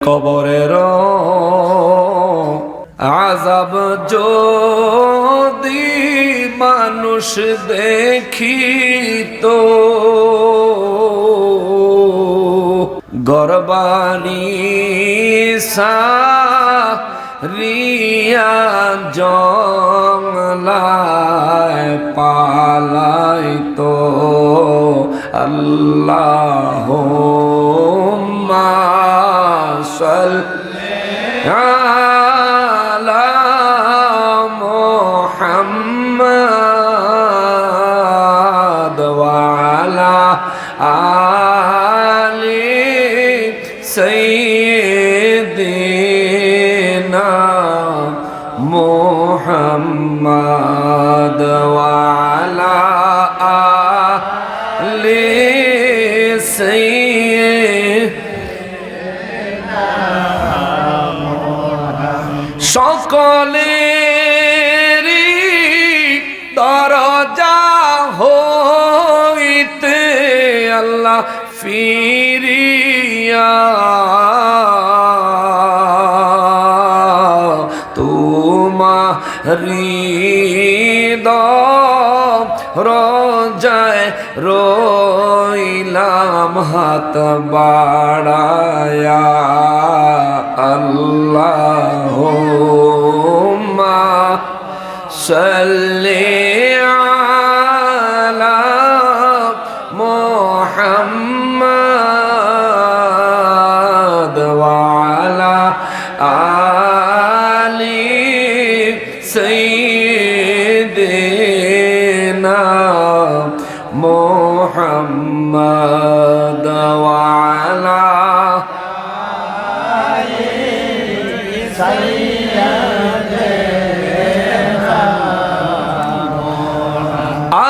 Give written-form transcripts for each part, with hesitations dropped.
কবরের আযাব যদি মানুষ দেখিত, গরবানি সারিয়া জংলায় পালাইতো। আল্লাহুম্মা সাল্লি আলা মুহাম্মাদ ওয়া আলা আলি সাইয়্যিদিনা মুহাম্মাদ ওয়া আলা আলি সকলেরই দরজা হইতে আল্লাহ ফিরিয়া তোমারি রোজায় রইলাম হাত বাড়ায়া। আল্লাহুম্মা সাল্লি আলা মুহাম্মাদ ওয়া আলা আলি সাইয়্যিদিনা মুহাম্মাদ ওয়া আলা আলি সাইয়্যিদিনা।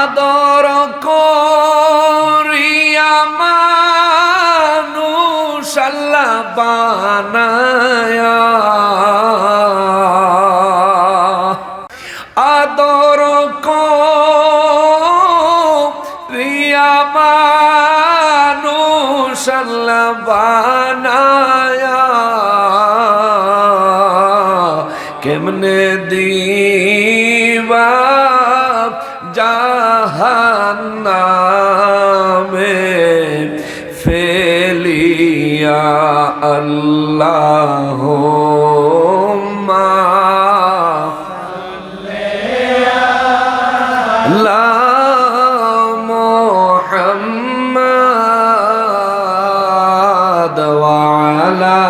আদর করিয়া মানুষ আল্লাহ বানায়া, আদর করিয়া মানুষ আল্লাহ বানায়া, কেমনে দিবা জাহান্নামে ফেলিয়া। আল্লাহুম্মা লা মুহাম্মাদ ওয়া আলা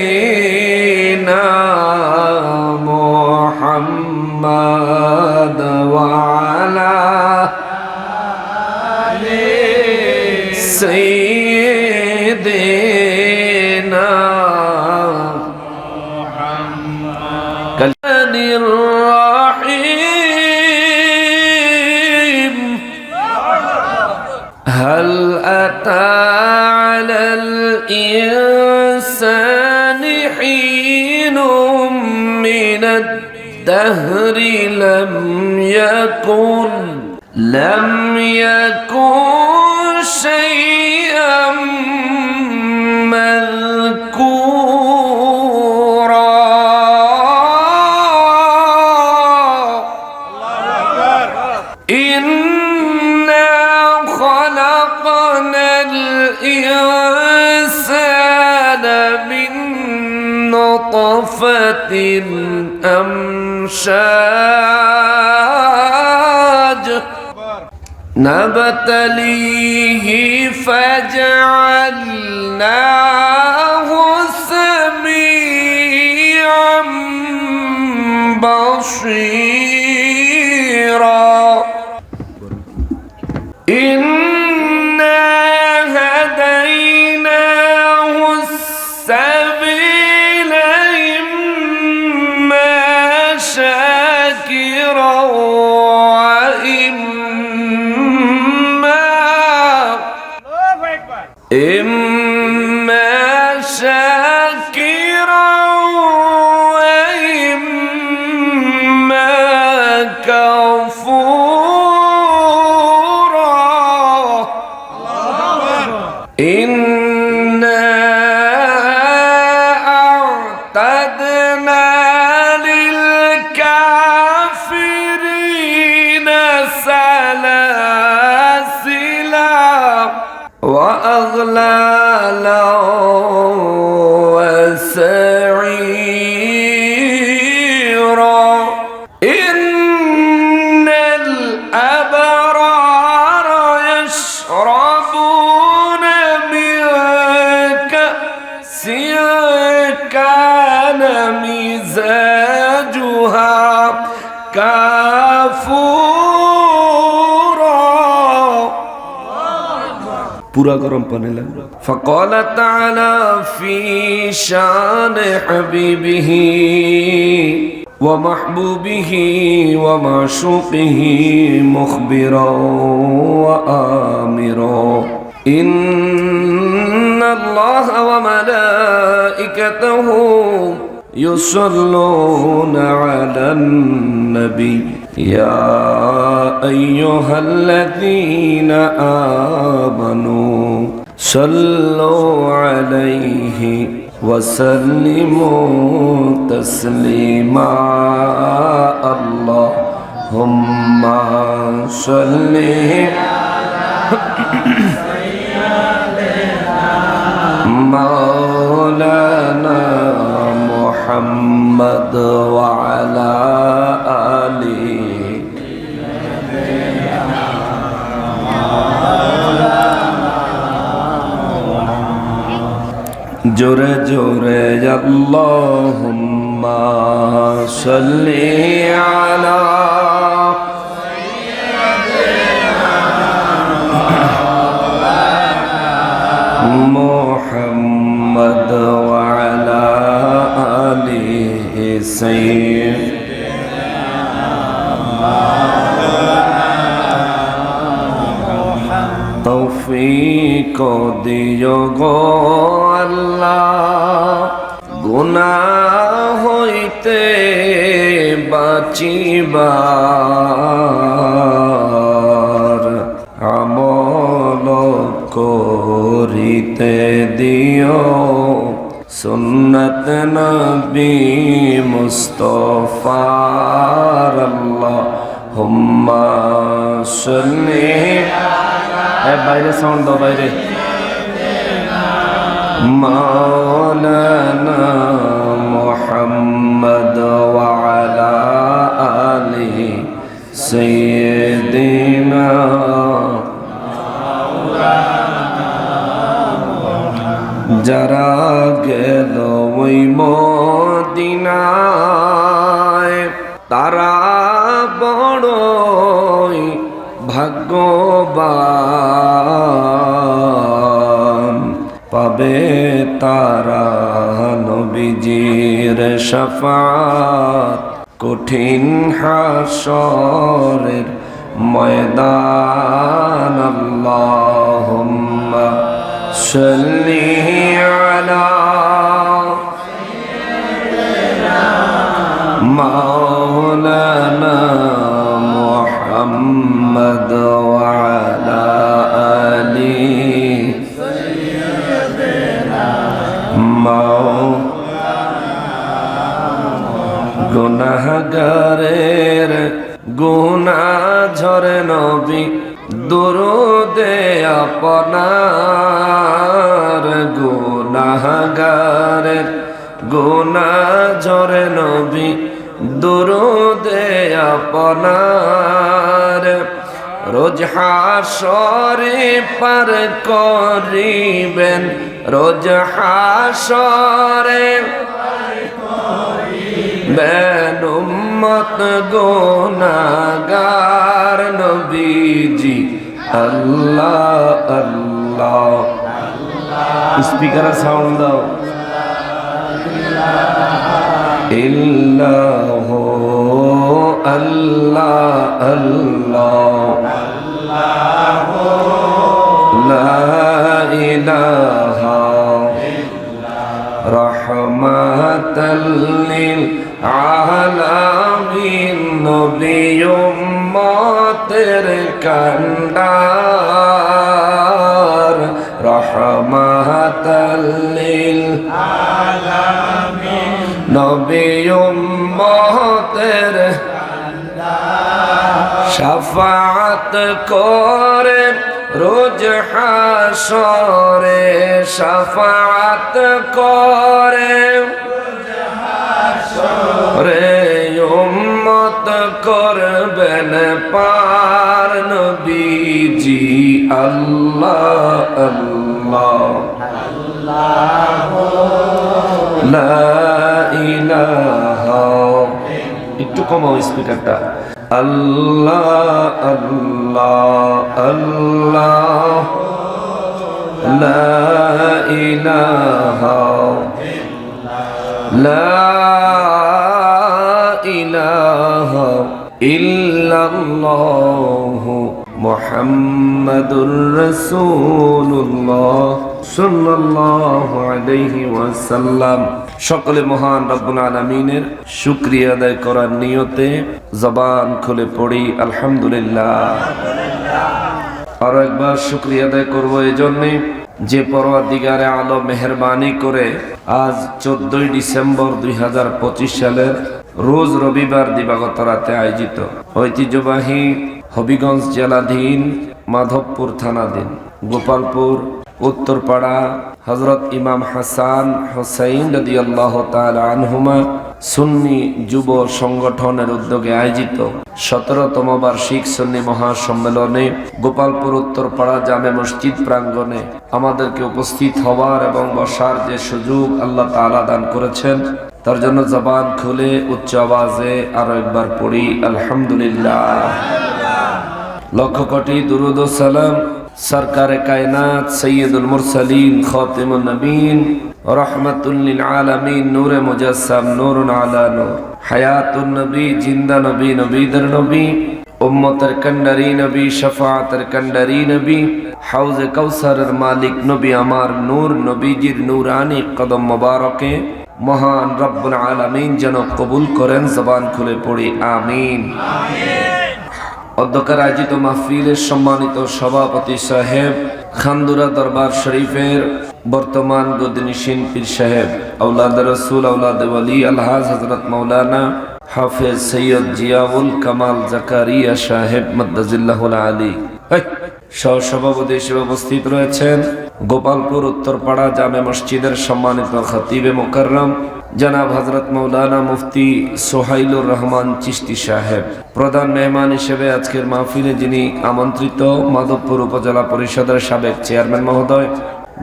সাইয়্যিদিনা মুহাম্মাদ ওয়া আলা আলি সাইয়্যিদিনা কালানির রহিম। হাল আতা আলাল ইনসানি হিনুম মিনাদ দাহরি লাম ইয়াকুন শাইআম মাযকুরা। ইন্না খালাকনাল ইনসানা মিন নুতফাতিন আমশাজ নাবতালিহি ফাজআলনাহু সামিআম বাসীরা। ইন্না হাদাইনাহু সাবিলা ইম্মা শাকিরা ওয়া ইম্মা শাকিরা ওয়া ইম্মা কাফুরা। وأغلالا وسعيرا إن الأبرار يشربون من كأس كان مزاجها كافورا پورا گرم پانے لگا فقال تعالى في شان حبيبه ومحبوبه ومعشوقه مخبرا وآمرا إن الله وملائكته يصلون على النبي يا أيها الذين آمنوا صلوا عليه وسلموا تسليما اللهم صل مولانا محمد وعلى آله জোরে জোরে আল্লাহুম্মা সাল্লি আলা মুহাম্মদ ওয়া আলা আলিহি সাইয়্যিদিনা তৌফিক দিও গো আল্লাহ গুনাহ হইতে বাঁচিবার আমল করিতে দিও সুন্নত নবী মুস্তাফার আল্লাহুম্মা সাল্লি বাইরে সাউন্ড দাও বাইরে মাওলানা মুহাম্মদ ওয়া আলা আলিহি সাইয়্যিদিনা যারা গেল ওই মদিনায় তারা বড়ই ভাগ্যবান পাবে তারা নবীজির শাফাত কঠিন হাশরের ময়দান আল্লাহুম্মা সাল্লি আলা মাওলানা মুহাম্মদ ওয়া আলা আলিহি গুনাহগারের গুনাহ ঝরে নবী দুরুদে আপনার গুনাহগারের গুনাহ ঝরে নবী দুরুদে আপনার রোজ হাসরে পার করিবেন রোজ হাসরে বেন উম্মত গুনাহগার নবীজি আল্লাহ আল্লাহ স্পিকারের সাউন্ড দাও ইল্লাহু আল্লাহ আল্লাহ লা ইলাহা রাহমাতাল লিল আলামিন নবী উম্মতের কান্ডার রাহমাতাল লিল আলামিন নবী উম্মতের শাফাআত করে রোজ হাসরে শাফাত করে রে উম্মত করবেন পার নবীজি আল্লাহ আল্লাহ লা ইলাহা একটু কমাও স্পিকারটা আল্লাহ আল্লাহ আল্লাহ লা ইলাহা লা ইলাহা ইল্লাল্লাহ মুহাম্মাদুর রাসূলুল্লাহ সাল্লাল্লাহু আলাইহি ওয়াসাল্লাম। সকলে মহান রব্বুল আলামিনের শুকরিয়া আদায় করার নিয়তে জবান খুলে পড়ি আলহামদুলিল্লাহ। আরো একবার শুকরিয়া আদায় করবো এই জন্যে যে পরওয়ারদিগারে আলম মেহেরবানি করে আজ 14 ডিসেম্বর 2025 সালের রোজ রবিবার দিবাগত রাতে আয়োজিত ঐতিহ্যবাহী হবিগঞ্জ জেলাধীন মাধবপুর থানাধীন গোপালপুর উত্তরপাড়া হযরত ইমাম হাসান হুসাইন রাদিয়াল্লাহু তাআলা আনহুমা সুন্নি যুব সংগঠনের উদ্যোগে আয়োজিত 17তম বার্ষিক সুন্নি মহাসম্মেলনে গোপালপুর উত্তরপাড়া জামে মসজিদ প্রাঙ্গণে আমাদেরকে উপস্থিত হওয়ার এবং বসার যে সুযোগ আল্লাহ তাআলা দান করেছেন তার জন্য জবান খুলে উচ্চ আওয়াজে আরো একবার পড়ি আলহামদুলিল্লাহ। লক্ষ কোটি দুরুদ ও সালাম সরকারে কায়নাত সৈয়দুল মুরসালিন খাতিমুন নবীন রহমাতুল লিল আলামিন নূরে মুজাসসাম নূরুন আলা নূর হায়াতুন নবী জিন্দা নবী নবীদের নবী উম্মতের কান্ডারি নবী শাফাআতের কান্ডারি নবী হাউজে কাউসারের মালিক নবী আমার নূর নবীজির নূরানি কদম মোবারকে মহান রব্বুল আলামিন যেন কবুল করেন। জবান খুলে পড়ি আমিন। অধ্যক্ষের আয়োজিত মাহফিলের সম্মানিত সভাপতি সাহেব খানদুরা দরবার শরীফের বর্তমান গদিনিশীন পীর সাহেব আওলাদ রসুল আওলাদ ওয়ালি আলহাজ হযরত মাওলানা হাফেজ সৈয়দ জিয়াউল কামাল জাকারিয়া সাহেব মাদ্দাজিল্লাহুল আলী সহসভাপতি হিসেবে উপস্থিত রয়েছেন গোপালপুর উত্তরপাড়া জামে মসজিদের সম্মানিত খতিবে মুকাররম জনাব হযরত মাওলানা মুফতি সোহাইলুর রহমান চিশতি সাহেব। প্রধান মেহমান হিসেবে আজকের মাহফিলে যিনি আমন্ত্রিত মাধবপুর উপজেলা পরিষদের সাবেক চেয়ারম্যান মহোদয়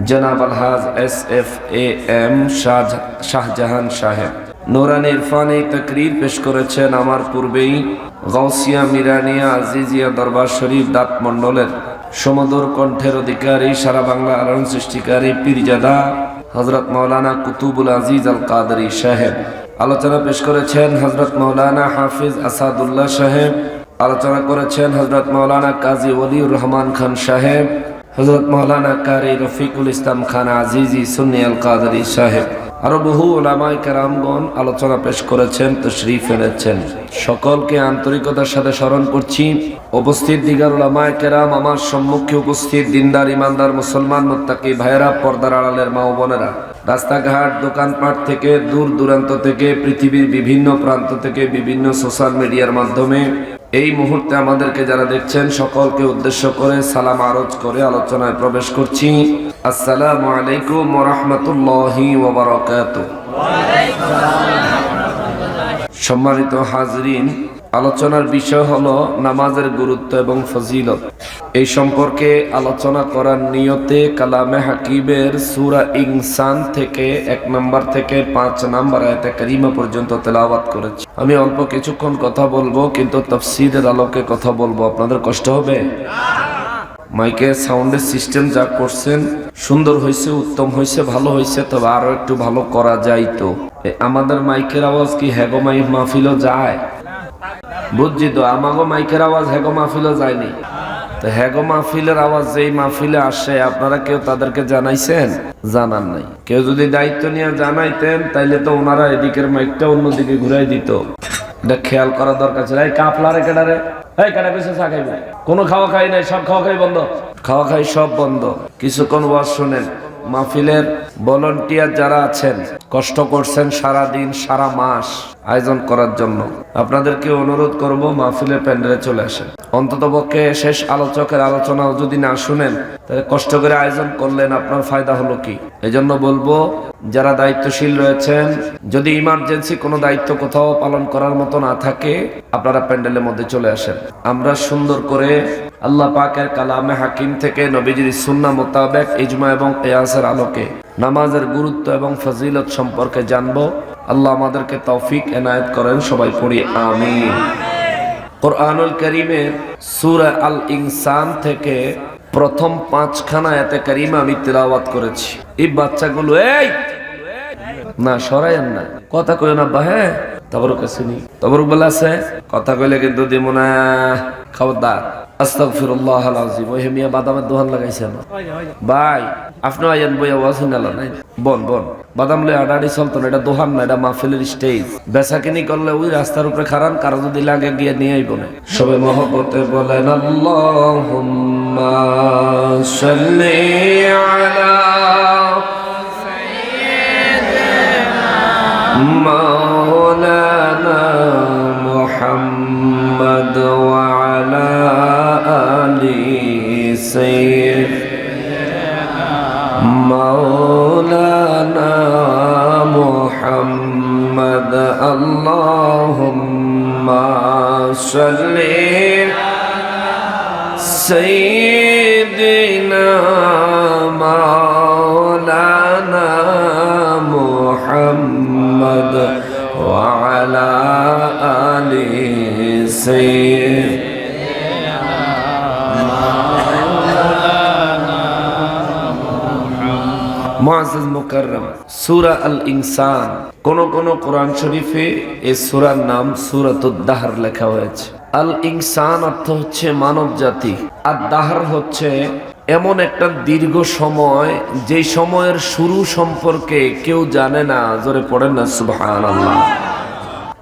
জনাব আলহাজ SFAM শাহজাহান সাহেব। নুরানি ইরফানি তাকরীর পেশ করেছেন আমার পূর্বেই গাউসিয়া মিরানিয়া আজিজিয়া দরবার শরীফ দাঁত মণ্ডলের সমদর কণ্ঠের অধিকারী সারা বাংলা আলোড়ন সৃষ্টিকারী পীরজাদা হযরত মাওলানা কুতুবুল আজিজ আল কাদরি সাহেব। আলোচনা পেশ করেছেন হযরত মাওলানা হাফিজ আসাদুল্লাহ সাহেব। আলোচনা করেছেন হযরত মাওলানা কাজী ওলিউর রহমান খান সাহেব, হযরত মাওলানা কারি রফিকুল ইসলাম খান আজিজি সুন্নি আল কাদরি সাহেব। আরো বহু উলামায়ে কেরামগণ আলোচনা পেশ করেছেন, তশরীফ এনেছেন। সকলকে আন্তরিকতার সাথে স্মরণ করছি। উপস্থিত দিগার উলামায়ে কেরাম, আমার সম্মুখে উপস্থিত দিনদার ইমানদার মুসলমান মুত্তাকি ভাইয়েরা, পর্দার আড়ালের মা ও বোনেরা, রাস্তাঘাট দোকানপাট থেকে দূর দূরান্ত থেকে পৃথিবীর বিভিন্ন প্রান্ত থেকে বিভিন্ন সোশ্যাল মিডিয়ার মাধ্যমে এই মুহূর্তে আমাদেরকে যারা দেখছেন সকলকে উদ্দেশ্য করে সালাম আরজ করে আলোচনায় প্রবেশ করছি। আসসালামু আলাইকুম ওয়া রাহমাতুল্লাহি ওয়া বারাকাতুহু। সম্মানিত হাজরিন, আলোচনার বিষয় হলো নামাজের গুরুত্ব এবং ফজিলত। এই সম্পর্কে আলোচনা করার নিয়তে কালামে হাকিমের সূরা ইনসান থেকে 1 নম্বর থেকে 5 নম্বর আয়াতে কারিমা পর্যন্ত তেলাওয়াত করেছি। আমি অল্প কিছুক্ষণ কথা বলবো, কিন্তু তাফসীরের আলোকে কথা বলবো। আপনাদের কষ্ট হবে? মাইকে সাউন্ডের সিস্টেম যা করছেন সুন্দর হয়েছে, উত্তম হয়েছে, ভালো হয়েছে, তবে আরো একটু ভালো করা যাইতো। আমাদের মাইকের আওয়াজ কি হ্যাগো মাহফিলও যায়? বুঝছি তো, আমাগো মাইকের আওয়াজ হ্যাগো মাহফিলও যায়নি। তো হ্যাগো মাহফিলের আওয়াজ যেই মাহফিলে আসে আপনারা কেউ তাদেরকে জানাইছেন? জানান নাই। কেউ যদি দায়িত্ব নিয়ে জানাইতেন তাইলে তো ওনারা এদিকের মাইকটা অন্যদিকে ঘুরাই দিত। এটা খেয়াল করা দরকার ছিল। এই কাপলারে কেডারে, এই কেডা বেশি চা খাইবে? কোনো খাওয়া খাই নাই, সব খাওয়া খাই বন্ধ, খাওয়া খাই সব বন্ধ। কিছুক্ষণ ওয়াজ শোনেন। মাহফিলের ভলান্টিয়ার যারা আছেন, কষ্ট করছেন সারা দিন সারা মাস আয়োজন করার জন্য, আপনাদেরকে অনুরোধ করব মাহফিলের প্যান্ডেলে চলে আসেন। অন্ততপক্ষে শেষ আলোচকের আলোচনাও যদি না শুনেন, তাহলে কষ্ট করে আয়োজন করলেন, আপনার ফায়দা হলো কি? এজন্য বলবো যারা দায়িত্বশীল রয়েছেন, যদি ইমার্জেন্সি কোনো দায়িত্ব কোথাও পালন করার মতো না থাকে, আপনারা প্যান্ডেলের মধ্যে চলে আসেন। আমরা সুন্দর করে আল্লাহ পাকের কালামে হাকিম থেকে নবীজির সুন্নাহ মোতাবেক ইজমা এবং কিয়াসের আলোকে নামাজের গুরুত্ব এবং ফজিলত সম্পর্কে জানবো। আল্লাহ আমাদেরকে তৌফিক এনায়েত করেন। সবাই পড়ি আমিন। কোরআনুল কারীমের সূরা আল ইনসান থেকে প্রথম 5খানা আয়াতে কারিমা আমি তিলাওয়াত করেছি। এই বাচ্চাগুলো এই না সরাইয়েন না, কথা কই না বা, হ্যাঁ তাবরুক আসেনি, তাবরুক বলা আছে, কথা কইলে কিন্তু দিব না, খবরদার। আস্তাগফিরুল্লাহাল আযীম। ওই মিয়া বাদামের দোকান লাগাইছেন ভাই, আপনি আইয়েন বই আওয়াজ নালা নাই, বন বাদাম লয়ে আড়াড়ি চলতো না, এটা দোকান না, এটা মাহফিলের স্টেজ। বেচাকিনি করলে ওই রাস্তার উপরে খারান, কারো যদি লাগে গিয়ে নিয়ে আইব না। সবে মহব্বতে বলেন আল্লাহুম্মা সাল্লি আলা মাওলানা মুহাম্মদ ওয়া আলা আলি সাইয়্যিদিনা মাওলানা মুহাম্মদ। আল্লাহুম্মা সাল্লি সাইয়্যিদিনা মাওলানা মুহাম্মদ ওয়া আলা আলি সাইয়্যিদিনা মাওলানা মুহাম্মদ। মুআজ্জাজ মুকাররম, সূরা আল ইনসান। কোন কোরআন শরীফে এই সূরার নাম সূরাতুদ দাহর লেখা হয়েছে। আল ইনসান অর্থ হচ্ছে মানব জাতি, আর দাহর হচ্ছে এমন একটা দীর্ঘ সময়, যে সময়ের শুরু সম্পর্কে কেউ জানে না। জোরে পড়েন না সুবহানাল্লাহ।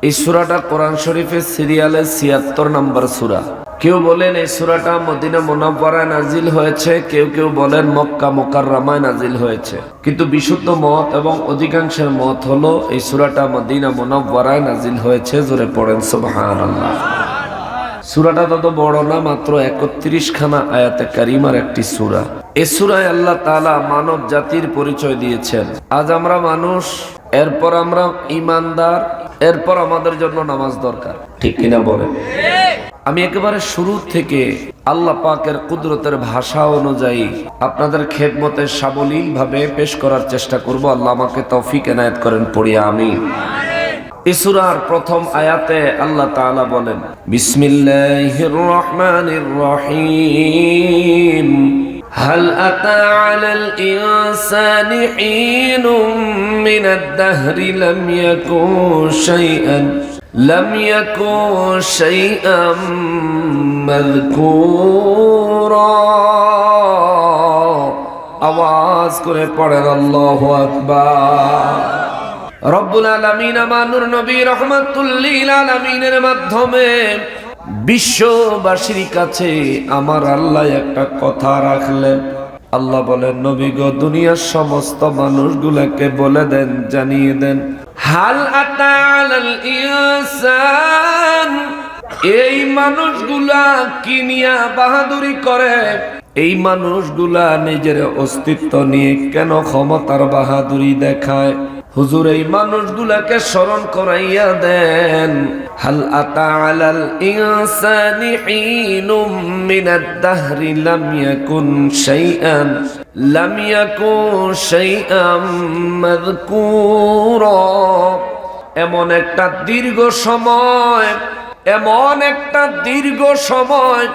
এই সূরাটা কোরআন শরীফের সিরিয়ালে ৭৬ নম্বর সূরা। কেউ বলেন এই সূরাটা মদিনা মুনাওয়ারায় নাজিল হয়েছে, কেউ বলেন মক্কা মুকাররমায় নাজিল হয়েছে। কিন্তু বিশুদ্ধ মত এবং অধিকাংশের মত হলো এই সূরাটা মদিনা মুনাওয়ারায় নাজিল হয়েছে। জোরে পড়েন সুবহানাল্লাহ। সূরাটা তত বড় না, মাত্র ৩১খানা আয়াতে কারিমার একটি সূরা। এই সূরায় আল্লাহ তাআলা মানব জাতির পরিচয় দিয়েছেন। আজ আমরা মানুষ, এরপর আমরা ঈমানদার, এরপর আমাদের জন্য নামাজ দরকার, ঠিক কিনা বলেন? আমি একেবারে শুরু থেকে আল্লাহ পাকের কুদরতের ভাষা অনুযায়ী আপনাদের খেদমতে সাবলীল ভাবে পেশ করার চেষ্টা করব। আল্লাহ আমাকে তৌফিক এনায়েত করেন। পড়ি আমিন। এই সূরার প্রথম আয়াতে আল্লাহ তাআলা বলেন, বিসমিল্লাহির রহমানির রহিম, হাল আতা আলাল ইনসানি হিনুম মিনাদ দাহরি লাম ইয়াকুন শাইআম মাযকুরা। আওয়াজ করে পড়েন আল্লাহু আকবার। রব্বুল আলামিন আমানুর নবী রাহমাতুল লিল আলামিনের মাধ্যমে বিশ্ববাসীর কাছে আমার আল্লাহ একটা কথা রাখলেন। আল্লাহ বলেন, নবী গো, দুনিয়ার সমস্ত মানুষগুলোকে বলে দেন, জানিয়ে দেন, হাল আতা আলাল ইনসান, এই মানুষগুলা কি নিয়া বাহাদুরি করে, এই মানুষগুলা নিজের অস্তিত্ব নিয়ে কেন ক্ষমতার বাহাদুরি দেখায়, হুজুর এই মানুষগুলাকে স্মরণ করাইয়া দেন। হাল আতা আলাল ইনসানি হিনুম মিনাদ দাহরি লাম ইয়াকুন শাইআম মাযকুরা। এমন একটা দীর্ঘ সময়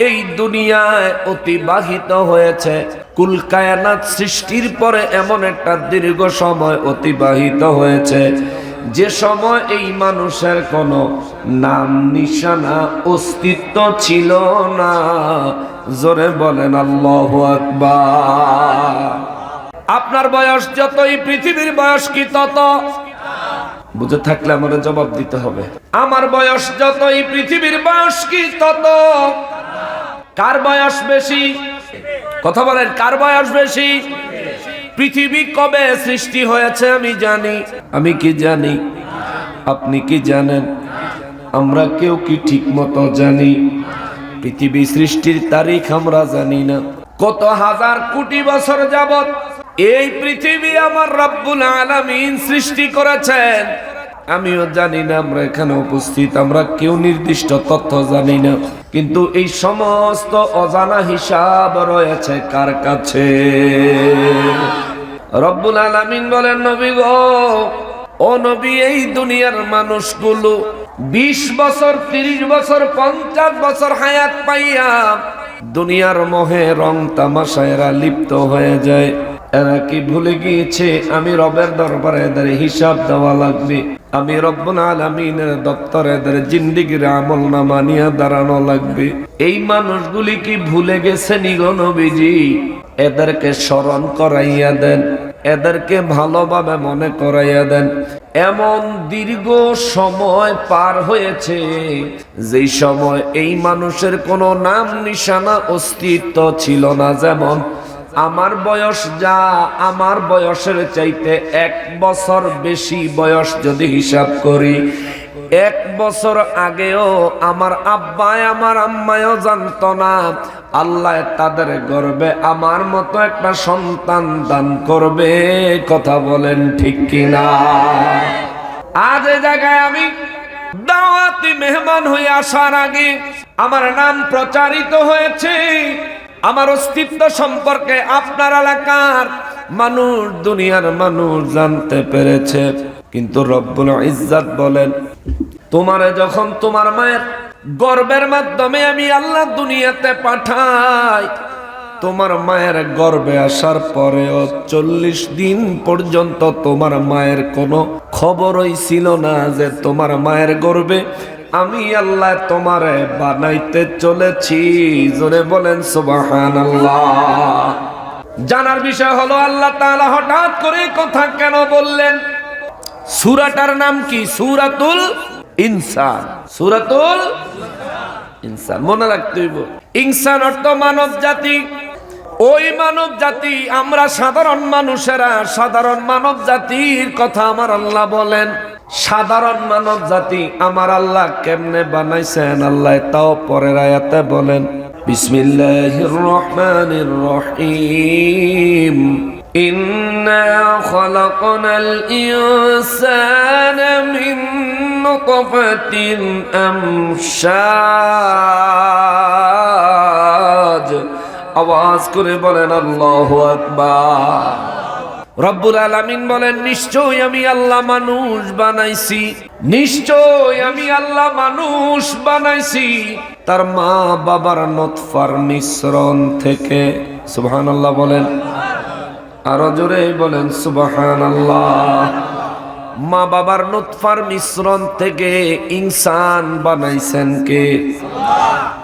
এই দুনিয়ায় অতিবাহিত হয়েছে। কুল কায়নাত সৃষ্টির পরে এমন একটা দীর্ঘ সময় অতিবাহিত হয়েছে, যে সময় এই মানুষের কোনো নাম নিশানা অস্তিত্ব ছিল না। জোরে বলেন আল্লাহু আকবার। আপনার বয়স যতই, পৃথিবীর বয়স কি তত? বুঝে থাকলে আমার জবাব দিতে হবে। আমার বয়স যতই, পৃথিবীর বয়স কি তত। কার বয়স বেশি? কথা বলেন, কার বয়স বেশি? পৃথিবী কবে সৃষ্টি হয়েছে আমি জানি। আমি কি জানি? আপনি কি জানেন? আমরা কেউ কি ঠিক মতো জানি? পৃথিবী সৃষ্টির তারিখ আমরা জানি না। কত হাজার কোটি বছর যাবত এই পৃথিবী আমার রব্বুল আলামিন সৃষ্টি করেছেন, আমিও জানি না। আমরা এখানে উপস্থিত আমরা কেউ নির্দিষ্ট তথ্য জানি না, কিন্তু এই সমস্ত অজানা হিসাব রয়েছে কার কাছে? রব্বুল আলামিন বলেন, নবী গো, ও নবী, এই দুনিয়ার মানুষগুলো 20 বছর, 30 বছর, 50 বছর হায়াত পাইয়া দুনিয়ার মোহে রং তামাশায় এরা লিপ্ত হয়ে যায়। এরা কি ভুলে গিয়েছে আমি রবের দরবারে এদের হিসাব দেওয়া লাগবে? আমি রব্বুল আলামিনের দপ্তরে এদের জিন্দেগির আমল নামা নিয়ে দাঁড়ানো লাগবে। এই মানুষগুলি কি ভুলে গেছে নিগো নবীজি? এদেরকে স্মরণ করাইয়া দেন, এদেরকে ভালোভাবে মনে করাইয়া দেন। এমন দীর্ঘ সময় পার হয়েছে যেই সময় এই মানুষের কোনো নাম নিশানা অস্তিত্ব ছিল না। যেমন আমার বয়স যা, আমার বয়সের চাইতে 1 বছর বেশি বয়স যদি হিসাব করি, 1 বছর আগেও আমার আব্বায় আমার আম্মায়ও জানতো না আল্লাহ তাদের গর্বে আমার মতো একটা সন্তান দান করবে। কথা বলেন ঠিক কিনা? আজ এই জায়গায় আমি দাওয়াতি মেহমান হয়ে আসার আগে আমার নাম প্রচারিত হয়েছে, আমার অস্তিত্ব সম্পর্কে আপনার এলাকার মানুষ, দুনিয়ার মানুষ জানতে পেরেছে। কিন্তু রব্বুল ইজ্জত বলেন, তোমারে যখন তোমার মায়ের গর্ভের মাধ্যমে আমি আল্লাহ দুনিয়াতে পাঠাই, তোমার মায়ের গর্ভে আসার পরেও 40 দিন পর্যন্ত তোমার মায়ের কোনো খবরই ছিল না যে তোমার মায়ের গর্ভে আমি আল্লাহ তোমারে বানাইতে চলেছি। জোরে বলেন সুবহানাল্লাহ। জানার বিষয় হলো আল্লাহ তাআলা হঠাৎ করে কথা কেন বললেন? সূরাটার নাম কি? সূরাতুল ইনসান। সূরাতুল ইনসান মনে রাখতে হইব। ইনসান অর্থ মানব জাতি। ওই মানব জাতি আমরা সাধারণ মানুষেরা, সাধারণ মানব জাতির কথা আমার আল্লাহ বলেন। সাধারণ মানব জাতি আমার আল্লাহ কেমনে বানাইছেন আল্লাহ তাও পরের আয়াতে বলেন, বিসমিল্লাহির রহমানির রহিম, ইন্না খালাকনাল ইনসানা মিন নুতফাতিন আমশাজ। আওয়াজ করে বলেন আল্লাহু আকবার। রব্বুল আলামিন বলেন, নিশ্চয় আমি আল্লাহ মানুষ বানাইছি, নিশ্চয় আমি আল্লাহ মানুষ বানাইছি তার মা বাবার নতফার মিশ্রণ থেকে। সুবহানাল্লাহ বলেন, আরো জোরে বলেন সুবহানাল্লাহ। মা বাবার নতফার মিশ্রণ থেকে ইনসান বানাইছেন কে?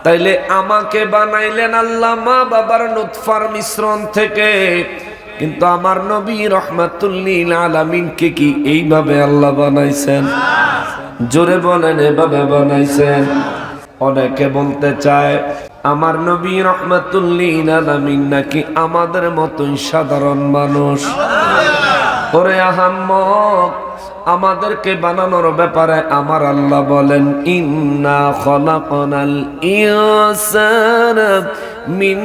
তাইলে আমাকে বানাইলেন আল্লাহ মা বাবার নতফার মিশ্রণ থেকে, কিন্তু আমার নবী রাহমাতুল লিল আলামিনকে কি এইভাবে আল্লাহ বানাইছেন? জোরে বলেন, এভাবে বানাইছেন। অনেকে বলতে চায় আমার নবী রাহমাতুল লিল আলামিন নাকি আমাদের মতোই সাধারণ মানুষ। ওরে আহাম্মক, আমাদেরকে বানানোর ব্যাপারে আমার আল্লাহ বলেন, ইন্না খালাকনাল ইনসানা মিন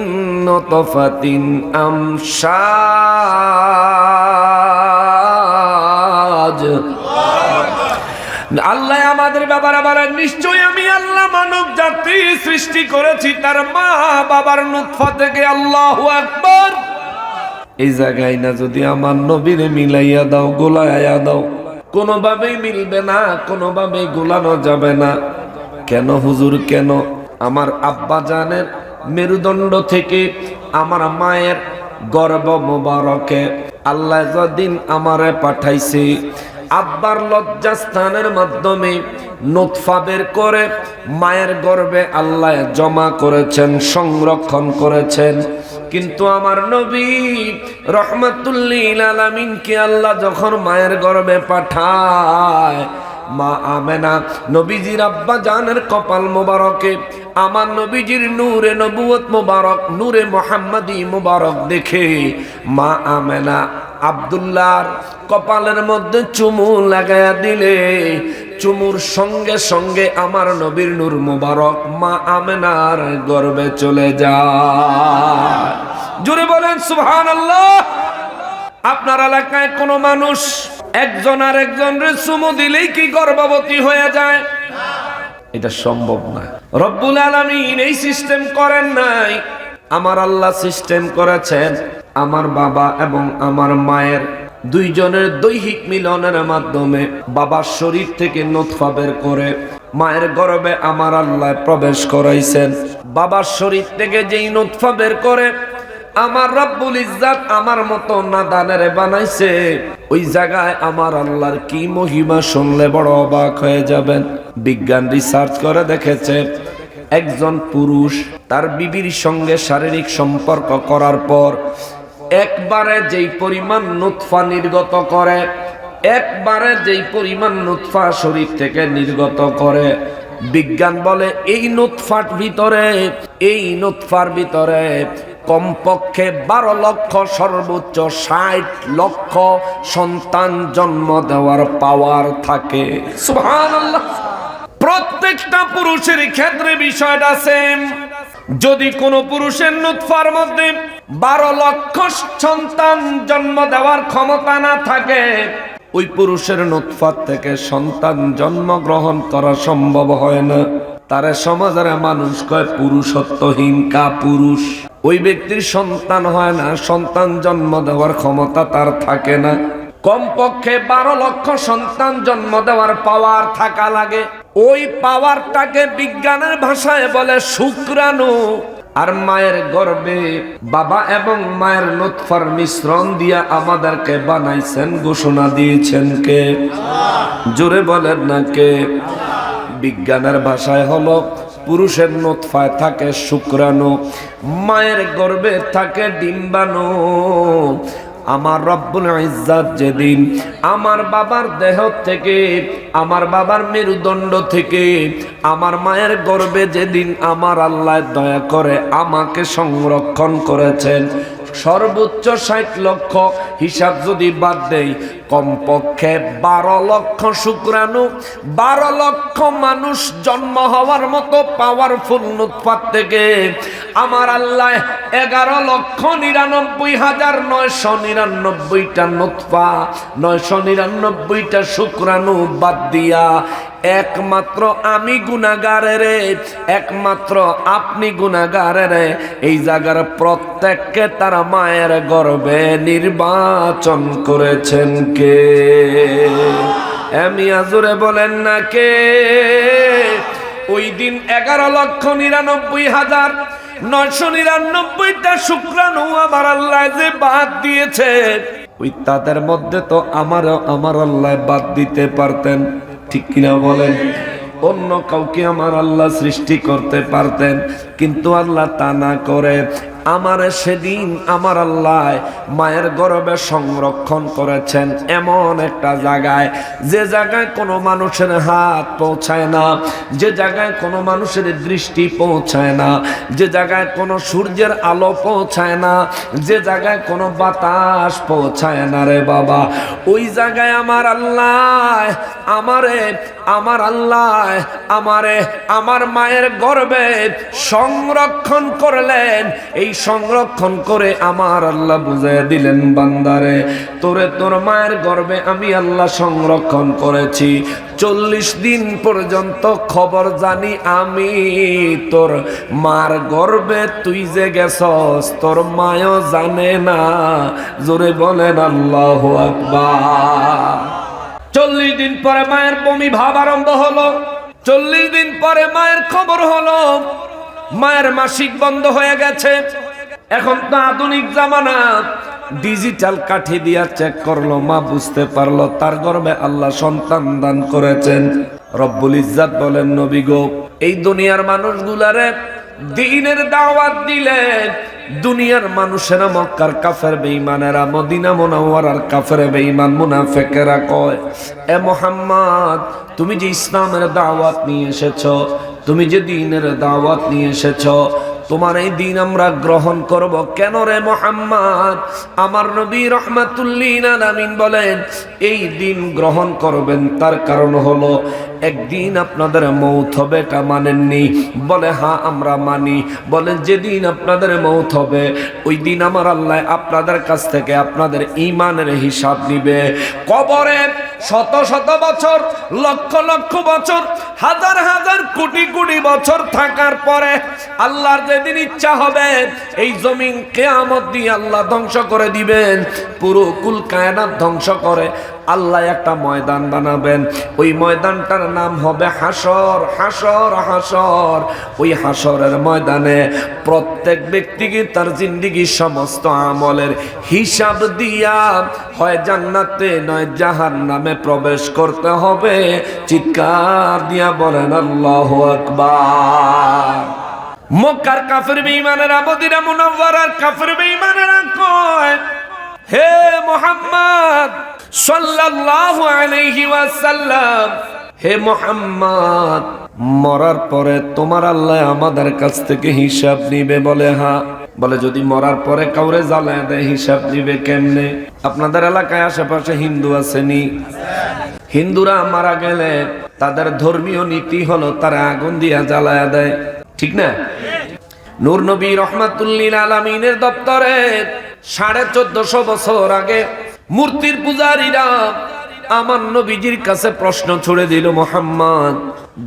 নুতফাতিন আমশাজ। আল্লাহ আমাদের ব্যাপারে বলেন, নিশ্চয়ই আমি আল্লাহ মানব জাতি সৃষ্টি করেছি তার মা বাবার নুতফা থেকে। আল্লাহু আকবার। এই জায়গায় না যদি আমার নবীরে মিলাইয়া দাও, গোলাইয়া দাও, কোনোভাবেই মিলবে না, কোনোভাবেই গোলানো যাবে না। কেন হুজুর কেন? আমার আব্বা জানের মেরুদণ্ড থেকে আমার মায়ের গর্ভ মোবারকে আল্লাহ যদিন আমারে পাঠাইছে, আব্বার লজ্জাস্থানের মাধ্যমে নুতফা বের করে মায়ের গর্ভে আল্লাহ জমা করেছেন, সংরক্ষণ করেছেন। কিন্তু আমার নবী রাহমাতুল লিল আলামিনকে আল্লাহ যখন মায়ের গর্ভে পাঠায়, মা আমেনা নবীজির আব্বা জানের কপাল মোবারকে আমার নবীজির নূরে নবুয়ত মুবারক, নূরে মুহাম্মাদি মুবারক দেখে মা আমেনা আব্দুল্লাহর কপালের মধ্যে চুমু লাগায়া দিলে চুমুর সঙ্গে সঙ্গে আমার নবীর নূর মুবারক মা আমেনার গর্ভে চলে যায়। জোরে বলেন সুবহানাল্লাহ। আপনার এলাকায় কোনো মানুষ একজন আর একজনের চুমু দিলেই কি গর্ভবতী হয়ে যায়? এটা সম্ভব না। রব্বুল আলামিন এই সিস্টেম করেন নাই, আমার আল্লাহ সিস্টেম করেছেন। আমার বাবা এবং আমার মায়ের দুইজনের দৈহিক মিলনের মাধ্যমে বাবার শরীর থেকে নুতফা বের করে মায়ের গর্ভে আমার আল্লাহ প্রবেশ করাইছেন। বাবার শরীর থেকে যেই নুতফা বের করে আমার রব্বুল ইজ্জাত আমার মতো নাদানের বানাইছে, ওই জায়গায় আমার আল্লাহর কি মহিমা শুনলে বড় অবাক হয়ে যাবেন। বিজ্ঞান রিসার্চ করে দেখেছে, একজন পুরুষ তার বিবির সঙ্গে শারীরিক সম্পর্ক করার পর একবারে যেই পরিমাণ নুতফা নির্গত করে, একবারে যেই পরিমাণ নুতফা শরীর থেকে নির্গত করে, বিজ্ঞান বলে এই নুতফার ভিতরে কমপক্ষে 12 লক্ষ সর্বোচ্চ 60 লক্ষ সন্তান জন্ম দেওয়ার পাওয়ার থাকে। সুবহানাল্লাহ। প্রত্যেকটা পুরুষের ক্ষেত্রে বিষয়টা সেম। যদি কোনো পুরুষের নুতফার মধ্যে 12 লক্ষ সন্তান জন্ম দেওয়ার ক্ষমতা না থাকে, ওই পুরুষের নুতফা থেকে সন্তান জন্মগ্রহণ করা সম্ভব হয় না। তারে সমাজের মানুষ কয় পুরুষত্বহীন, কাপুরুষ। ওই ব্যক্তির সন্তান হয় না, সন্তান জন্ম দেওয়ার ক্ষমতা তার থাকে না। কমপক্ষে 12 লক্ষ সন্তান জন্ম দেওয়ার পাওয়ার থাকা লাগে। ওই পাওয়ারটাকে বিজ্ঞানের ভাষায় বলে শুক্রাণু। আর মায়ের গর্ভে বাবা এবং মায়ের নুতফার মিশ্রণ দিয়া আমাদেরকে বানাইছেন, ঘোষণা দিয়েছেন কে? জোরে বলেন না কে? বিজ্ঞানের ভাষায় হলো পুরুষের নুতফায় থাকে শুক্রাণু, মায়ের গর্ভে থাকে ডিম্বাণু। আমার রব্বুল ইজ্জাত যেদিন আমার বাবার দেহ থেকে, আমার বাবার মেরুদণ্ড থেকে, আমার মায়ের গর্ভে যেদিন আমার আল্লাহ দয়া করে আমাকে সংরক্ষণ করেছেন, সর্বোচ্চ 60 লক্ষ হিসাব যদি বাদ দেই, কমপক্ষে 12 লক্ষ শুক্রাণু, 12 লক্ষ মানুষ জন্ম হওয়ার মতো পাওয়ারফুল নুতফা থেকে আমার আল্লাহ 11,99,999টা নুতফা, 999টা শুক্রাণু বাদ দিয়া একমাত্র আমি গুনাহগারেরে, একমাত্র আপনি গুনাহগারেরে এই জায়গার প্রত্যেককে তার মায়ের গর্ভে নির্বাচন করেছেন কে? আমি আজুরে বলেন না কে? ওই দিন 11,99,999টা শুক্রাণু আমার আল্লাহ যে বাদ দিয়েছে, ওই তাদের মধ্যে তো আমার আল্লাহ বাদ দিতে পারতেন, ঠিক কিনা বলেন? অন্য কাউকে আমার আল্লাহ সৃষ্টি করতে পারতেন, কিন্তু আল্লাহ তা না করে আমার সেদিন আমার আল্লাহ মায়ের গর্ভে সংরক্ষণ করেছেন এমন একটা জায়গায়, যে জায়গায় কোনো মানুষের হাত পৌঁছায় না, যে জায়গায় কোনো মানুষের দৃষ্টি পৌঁছায় না, যে জায়গায় কোনো সূর্যের আলো পৌঁছায় না, যে জায়গায় কোনো বাতাস পৌঁছায় না রে বাবা, ওই জায়গায় আমার আল্লাহ আমার মায়ের গর্ভে সংরক্ষণ করলেন। এই সংরক্ষণ করে আমার আল্লাহ বুঝিয়ে দিলেন, বান্দারে তোরে তোর মায়ের গর্ভে আমি আল্লাহ সংরক্ষণ করেছি, 40 দিন পর্যন্ত খবর জানি আমি তোর মার গর্ভে তুই যে গেছস তোর মায়ও জানে না। জোরে বলেন আল্লাহু আকবার। 40 দিন পরে মায়ের বমি ভাব আরম্ভ হলো, 40 দিন পরে মায়ের খবর হলো মায়ের মাসিক বন্ধ হয়ে গেছে। এখন তো আধুনিক জামানা, ডিজিটাল কাঠি দিয়া চেক করলো, মা বুঝতে পারলো তার গর্ভে আল্লাহ সন্তান দান করেছেন। রব্বুল ইজ্জাত বলেন, নবী গো, এই দুনিয়ার মানুষগুলারে দ্বীনের দাওয়াত দিলেন। দুনিয়ার মানুষেরা, মক্কার কাফের বেঈমানেরা, মদিনা মুনাওয়ারার কাফের বেঈমান মুনাফিকেরা কয়, এ মুহাম্মদ তুমি যে ইসলামের দাওয়াত নিয়ে এসেছো, তুমি যে দ্বীনের দাওয়াত নিয়ে এসেছো, তোমার এই দিন আমরা গ্রহণ করব। কেন রে মুহাম্মদ? আমার নবী রাহমাতুল লিল আলামিন বলেন, এই দিন গ্রহণ করবেন তার কারণ হলো একদিন আপনাদের মৌত হবে। এটা মানেননি? বলে হ্যাঁ আমরা মানি। বলে যেদিন আপনাদের মৌত হবে ওই দিন আমার আল্লাহ আপনাদের কাছ থেকে আপনাদের ঈমানের হিসাব নিবে। কবরে শত শত বছর, লক্ষ লক্ষ বছর, হাজার হাজার কোটি কোটি বছর থাকার পরে আল্লাহর যেদিন ইচ্ছা হবে এই জমিন কিয়ামত দিয়ে আল্লাহ ধ্বংস করে দিবেন, পুরো কুল কায়নাত ধ্বংস করে আল্লাহ একটা ময়দান বানাবেন। ওই ময়দানটার নাম হবে হাসর। হাসর হাসর ওই হাসরের ময়দানে প্রত্যেক ব্যক্তিকে তার জিন্দেগির সমস্ত আমলের হিসাব দিয়া হয় জান্নাতে নয় জাহান্নামে প্রবেশ করতে হবে। চিৎকার দিয়া বলেন আল্লাহু আকবার। মক্কার কাফির বেঈমানেরা, মদিনা মুনাওয়ারার কাফির বেঈমানেরা কয়, হে মুহাম্মদ সাল্লাল্লাহু আলাইহি ওয়াসাল্লাম, হে মুহাম্মদ, মরার পরে তোমার আল্লাহ আমাদের কাছ থেকে হিসাব নিবে? বলে হ্যাঁ। বলে যদি মরার পরে কাউরে জ্বালায় দেয় হিসাব নিবে কেমনে? আপনাদের এলাকায় আশেপাশে হিন্দু আসেনি? হিন্দুরা মারা গেলে তাদের ধর্মীয় নীতি হলো তারা আগুন দিয়া জ্বালায়া দেয়, ঠিক না? নূর নবী রাহমাতুল লিল আলামিনের দপ্তরে 1450 বছর আগে মূর্তির পূজারীরা আমার নবীজির কাছে প্রশ্ন ছুড়ে দিল, মুহাম্মদ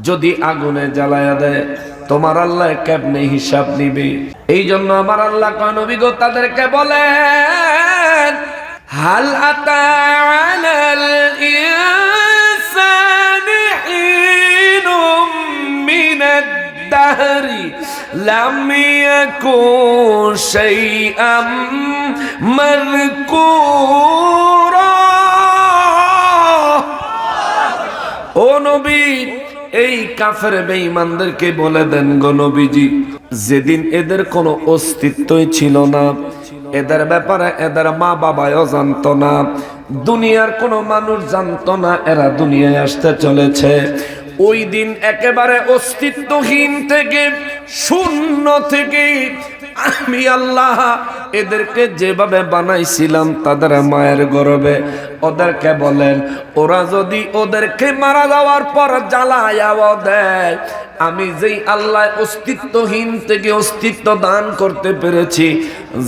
যদি আগুনে জ্বালায়া দেয় তোমার আল্লাহ কেমনে হিসাব নিবে? এই জন্য আমার আল্লাহ কয়, নবী গো তাদেরকে বলেন, হাল আতা আলাল ইনসানি হিনুম মিনাদ দাহরি লাম ইয়াকুন শাইআম মাযকুরা। ও নবী, এই কাফের বেঈমানদেরকে বলে দেন গো নবীজি, যেদিন এদের কোনো অস্তিত্বই ছিল না, এদের ব্যাপারে এদের মা বাবাও জানতো না, দুনিয়ার কোনো মানুষ জানতো না এরা দুনিয়ায় আসতে চলেছে, ওই দিন একেবারে অস্তিত্বহীন থেকে, শূন্য থেকে আমি আল্লাহ এদেরকে যেভাবে বানাইছিলাম তাদের মায়ের গর্ভে, ওদেরকে বলেন ওরা যদি ওদেরকে মারা যাওয়ার পর জ্বালায়াও দেয়, আমি যেই আল্লাহ অস্তিত্বহীন থেকে অস্তিত্ব দান করতে পেরেছি,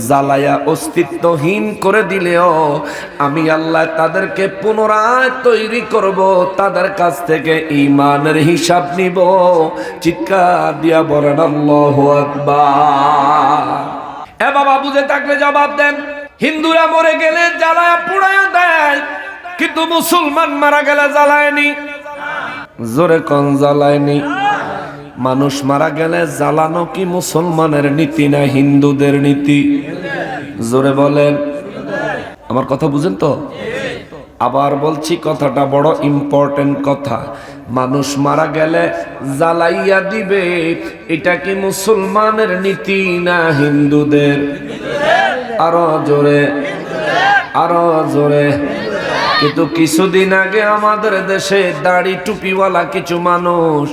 জ্বালায়া অস্তিত্বহীন করে দিলেও আমি আল্লাহ তাদেরকে পুনরায় তৈরি করব, তাদের কাছ থেকে ঈমানের হিসাব নিব। চিৎকার দিয়া বলেন আল্লাহু আকবার। এ বাবা, বুঝে থাকলে জবাব দেন। হিন্দুরা মরে গেলে জ্বালায়া পুড়ায়া দেয়, কিন্তু মুসলমান মারা গেলে জ্বালায়নি। জোরে কোন জ্বালায়নি? মানুষ মারা গেলে জ্বালানো কি মুসলমানের নীতি না হিন্দুদের নীতি? জোরে বলেন। আমার কথা বুঝেন তো? আবার বলছি, কথাটা বড় ইম্পর্টেন্ট কথা। মানুষ মারা গেলে জ্বালাইয়া দিবে, এটা কি মুসলমানের নীতি না হিন্দুদের? আরো জোরে, আরো জোরে। কিন্তু কিছুদিন আগে আমাদের দেশে দাড়ি টুপিওয়ালা কিছু মানুষ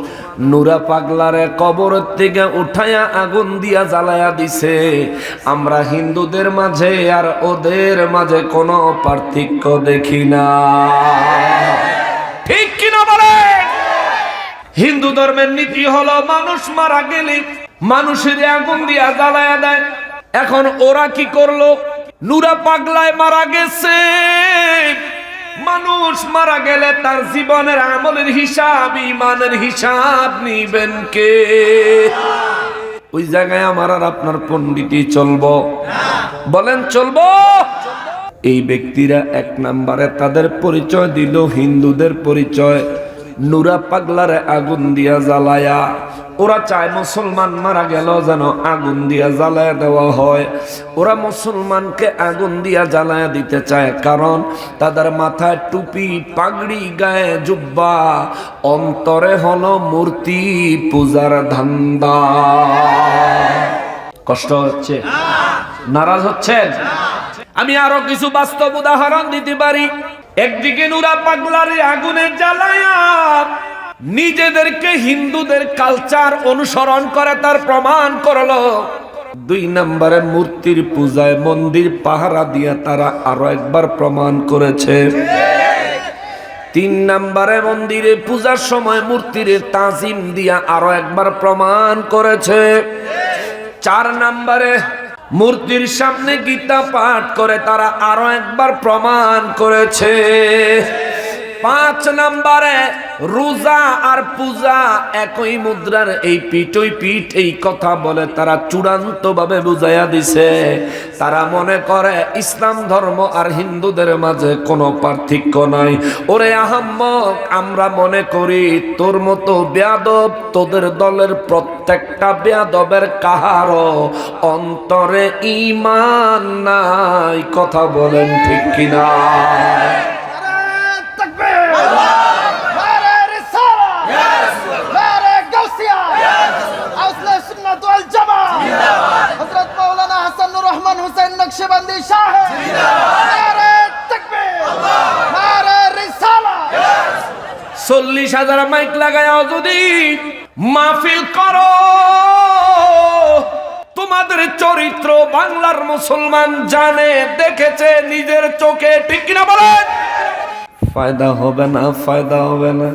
নুরা পাগলারে কবরের থেকে উঠায়া আগুন দিয়া জ্বালায়া দিছে। আমরা হিন্দুদের মাঝে আর ওদের মাঝে কোনো পার্থক্য দেখি না, ঠিক কিনা বলে? হিন্দু ধর্মের নীতি হলো মানুষ মারা গেলে মানুষের আগুন দিয়া জ্বালায়া দেয়। এখন ওরা কি করলো? নুরা পাগলায় মারা গেছে, মানুষ মারা গেলে তার জীবনের আমলের হিসাব, ঈমানের হিসাব নিবেন কে? ওই জায়গায় আমার আর আপনার পণ্ডিতি চলবো? বলেন চলবো? এই ব্যক্তিরা এক নম্বরে তাদের পরিচয় দিল হিন্দুদের পরিচয়, নুরা পাগলারে আগুন দিয়া জ্বালায়া। ওরা চায় মুসলমান মারা গেল যেন আগুন দিয়া জ্বালায়া দেওয়া হয়। ওরা মুসলমানকে আগুন দিয়া জ্বালায়া দিতে চায়, কারণ তাদের মাথায় টুপি, পাগড়ি, গায়ে জুব্বা, অন্তরে হলো মূর্তি পূজার ধান্দা। কষ্ট হচ্ছে? নারাজ হচ্ছেন? আমি আরো কিছু বাস্তব উদাহরণ দিতে পারি। একদিকে নুরা পাগলারে আগুনে জ্বালায়া নিজেদেরকে হিন্দুদের কালচার অনুসরণ করে তার প্রমাণ করলো। 2 নম্বরে মূর্তির পূজায় মন্দির পাহারা দিয়ে তারা আরো একবার প্রমাণ করেছে। 3 নম্বরে মন্দিরে পূজার সময় মূর্তির তাজিম দিয়া আরো একবার প্রমাণ করেছে। 4 নম্বরে মূর্তির সামনে গীতা পাঠ করে তারা আরো একবার প্রমাণ করেছে। 5 নম্বরে রোজা আর পূজা একই মুদ্রার এই পিঠ ওই পিঠ, এই কথা বলে তারা চূড়ান্ত ভাবে বুঝাইয়া দিছে। তারা মনে করে ইসলাম ধর্ম আর হিন্দুদের মাঝে কোনো পার্থক্য নাই। ওরে আহাম্মক, আমরা মনে করি তোর মতো বেয়াদব, তোদের দলের প্রত্যেকটা বেয়াদবের কাহারও অন্তরে ঈমান নাই। কথা বলেন ঠিক কিনা? হুসেন নকশবন্দি সাহেব নারে তাকবীর, নারে রিসালাত। 40,000 মাইক লাগায় যদি মাহফিল করো, তোমাদের চরিত্র বাংলার মুসলমান জানে, দেখেছে নিজের চোখে, ঠিক কিনা বলেন? ফায়দা হবে না, ফায়দা হবে না।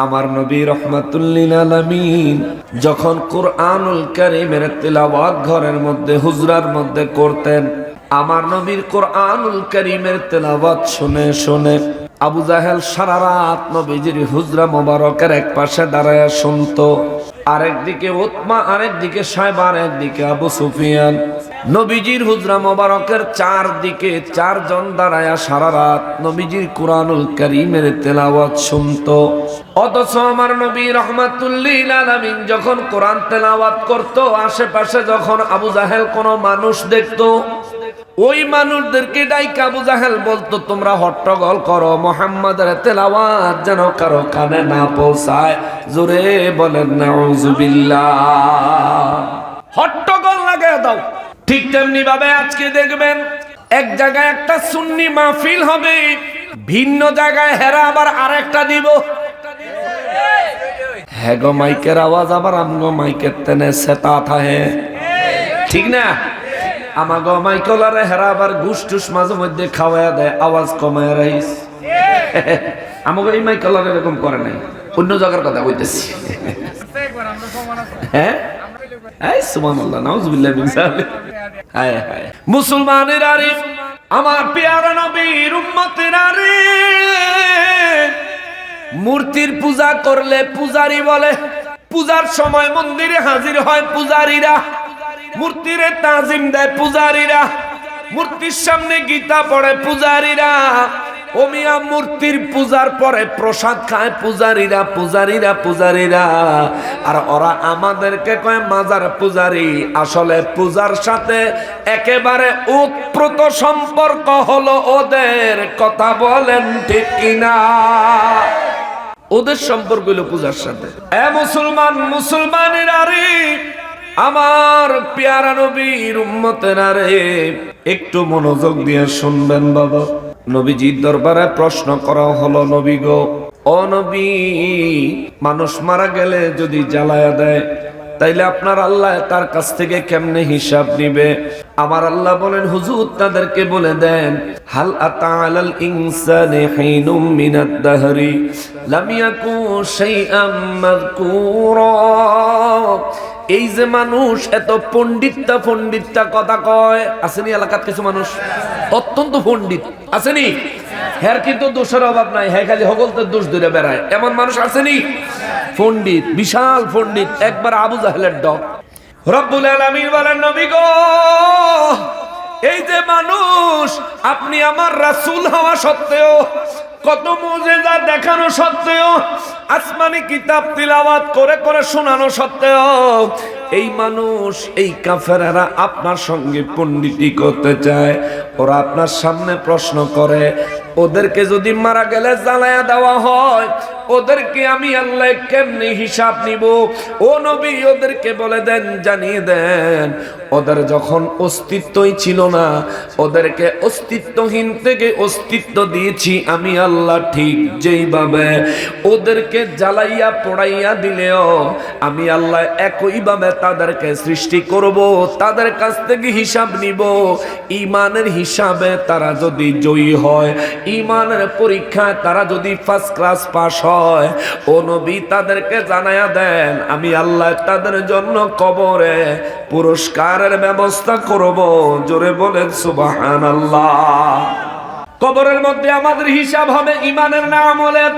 আমার নবী রহমাতুল লিল আলামিন যখন কুরআনুল কারীমের তিলাওয়াত ঘরের মধ্যে হুজরার মধ্যে করতেন, আমার নবীর কুরআনুল কারীমের তিলাওয়াত শুনে শুনে আবু জাহেল সারা রাত নবীজির হুজরা মোবারকের এক পাশে দাঁড়ায়া শুনতো। আরেকদিকে উতমা, আরেকদিকে সায়বা, আরেকদিকে আবু সুফিয়ান। নবীজির হুজরা মোবারকের 4 দিকে 4 জন দাঁড়ায়া সারা রাত নবীজির কুরআনুল কারীমের তেলাওয়াত শুনতো। অথচ আমার নবী রহমাতুল লিল আলামিন যখন কোরআন তেলাওয়াত করত, আশেপাশে যখন আবু জাহেল কোনো মানুষ দেখতো, ওই মানুষদেরকে ডাইকা আবু জাহেল বলতো, তোমরা হট্টগোল করো, মুহাম্মাদের তেলাওয়াত যেন কারো কানে না পৌঁছায়। জোরে বলেন নাউযুবিল্লাহ। হট্টগোল লাগায় দাও। ঠিক তেমনি ভাবে আজকে দেখবেন এক জায়গায় একটা সুন্নি মাহফিল হবে, ভিন্ন জায়গায় হেরা আবার আরেকটা দিব। হ্যাগো মাইকের আওয়াজ আবার আমগো মাইকের তেনে সেতা থাহে, ঠিক না? আমাগো মাইকলারে হেরা আবার ঘুষ টুস মাঝে মধ্যে খাওয়াইয়া দেয়, আওয়াজ কমায় রাইস। আমাগো এই মাইকলারে এরকম করে নাই, অন্য জায়গার কথা কইতেছি। হ্যাঁ, এই সুবহানাল্লাহ, নাউযুবিল্লাহ মিন যালিক। হায় হায় মুসলমানের আরে, আমার পেয়ারা নবীর উম্মতের আরে, মূর্তির পূজা করলে পূজারি বলে, পূজার সময় মন্দিরে হাজির হয় পূজারীরা, মূর্তিরে তাজিম দেয় পূজারীরা, মূর্তির সামনে গীতা পড়ে পূজারীরা। ও মিয়া, মূর্তির পূজার পরে প্রসাদ খায় পূজারীরা, পূজারীরা, পূজারীরা। আর ওরা আমাদেরকে কয় মাজার পূজারী। আসলে পূজার সাথে একেবারে ওতপ্রোত সম্পর্ক হলো ওদের। কথা বলেন ঠিক কিনা? ওদের সম্পর্ক হলো পূজার সাথে। এ মুসলমান, মুসলমানের আরে, আমার পেয়ারা নবীর উম্মতেরা রে, একটু মনোযোগ দিয়ে শুনবেন বাবা। নবীজির দরবারে প্রশ্ন করা হলো, নবী গো, ও নবী, মানুষ মারা গেলে যদি জ্বালায়া দেয়, তাইলে আপনার আল্লাহ তার কাছ থেকে কেমনে হিসাব নিবে? আমার আল্লাহ বলেন, হুজুর তাদেরকে বলে দেন, হাল আতা আলাল ইনসানি হিনুম মিনাদ দাহরি লাম ইয়াকুন শাইআম মাযকুরা। এই যে মানুষ এত পণ্ডিতটা কথা কয়, আসেনি এলাকার কিছু মানুষ অত্যন্ত পণ্ডিত, আসেনি? হ্যার কিন্তু দোষের অভাব নাই, হ্যাঁ খালি হগলতের দোষ ধরে বেড়ায়, এমন মানুষ আসেনি? পণ্ডিত, বিশাল পণ্ডিত, একবার আবু জাহেলের ডক। রব্বুল আলামিন বলেন, নবী গো, এই যে মানুষ, আপনি আমার রাসূল হওয়া সত্ত্বেও, কত মুজিজা দেখানো সত্ত্বেও, আসমানি কিতাব তিলাওয়াত করে করে শোনানো সত্ত্বেও, এই মানুষ, এই কাফেরেরা আপনার সঙ্গে পণ্ডিতি করতে চায়। ওরা আপনার সামনে প্রশ্ন করে, ওদেরকে যদি মারা গেলে জ্বালায়া দেওয়া হয়, ওদেরকে আমি আল্লাহ কেমনে হিসাব নিব? ও নবী, ওদেরকে বলে দেন, জানিয়ে দেন, ওদের যখন অস্তিত্বই ছিল না, ওদেরকে অস্তিত্বহীন থেকে অস্তিত্ব দিয়েছি আমি আল্লাহ ঠিক যেইভাবে ওদেরকে জ্বালাইয়া পোড়াইয়া দিলেও আমি আল্লাহ একইভাবে তাদেরকে সৃষ্টি করব, তাদের কাছ থেকে হিসাব নিব। ঈমানের হিসাবে তারা যদি জয়ী হয়, ঈমানের পরীক্ষায় তারা যদি ফার্স্ট ক্লাস পাস হয়, ও নবী তাদেরকে জানায়া দেন আমি আল্লাহ তাদের জন্য কবরে পুরস্কারের ব্যবস্থা করব। জোরে বলেন সুবহানাল্লাহ। কবরের মধ্যে আমাদের হিসাব হবে ঈমানের না আমলের?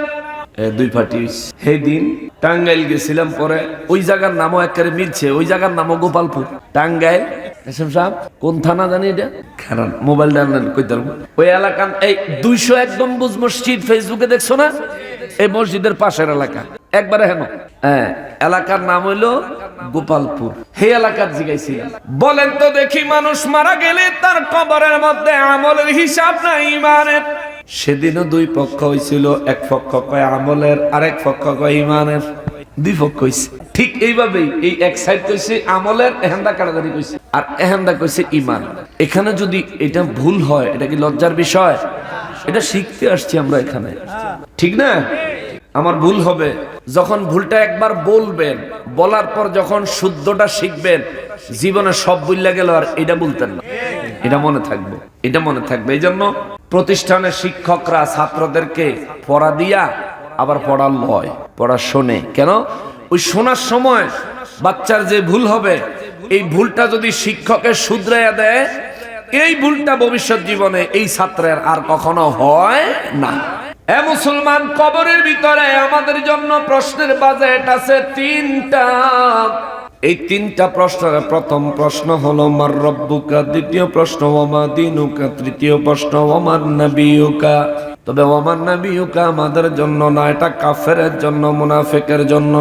দুই পার্টি। সেদিন টাঙ্গাইল গেছিলাম, পরে ওই জায়গার নামও একেবারে মিলছে, ওই জায়গার নামও গোপালপুর। টাঙ্গাইল এসব সাহেব কোন থানা জানি এটা, কারণ মোবাইল কইতে ওই এলাকা এই 201 গম্বুজ মসজিদ ফেসবুকে দেখছো না, এই মসজিদের পাশের এলাকা একবারে হেন। হ্যাঁ, এলাকার নাম হইলো গোপালপুর। হে এলাকার জিগাইছিলাম, বলেন তো দেখি মানুষ মারা গেলে তার কবরের মধ্যে আমলের হিসাব নাই ঈমানের? সেদিনও দুই পক্ষ হইছিল, এক পক্ষ কয় আমলের, আরেক পক্ষ কয় ঈমানের। দুই পক্ষ হইছে ঠিক এইভাবেই, এই এক সাইড কইছে আমলের, এহেন্দা কাটাকাটি কইছে, আর এহেন্দা কইছে ঈমান। এখানে যদি এটা ভুল হয়, এটা কি লজ্জার বিষয়? এটা শিখতে আসছি আমরা এখানে, ঠিক না? আমার ভুল হবে, যখন ভুলটা একবার বলবেন, বলার পর যখন শুদ্ধটা শিখবেন, জীবনে সব ভুললা গেল আর এটা বলতেন না, এটা মনে থাকবে, এটা মনে থাকবে। এই জন্য প্রতিষ্ঠানের শিক্ষকরা ছাত্রদেরকে পড়া দিয়া আবার পড়া লয়, পড়া শোনে। কেন? ওই শোনার সময় বাচ্চার যে ভুল হবে, এই ভুলটা যদি শিক্ষকের শুধরাইয়া দেয়, এই ভুলটা ভবিষ্যৎ জীবনে এই ছাত্রের আর কখনো হয় না। এ মুসলমান, কবরের ভিতরে আমাদের জন্য প্রশ্নের বাজেট আছে 3টা। এই 3টা প্রশ্নের প্রথম প্রশ্ন হলো মার রব্বুকা, দ্বিতীয় প্রশ্ন ওমা দীনুকা, তৃতীয় প্রশ্ন ওমান নবিয়ুকা। তবে ওমান নবিয়ুকা আমাদের জন্য না, এটা কাফেরের জন্য, মুনাফিকের জন্য।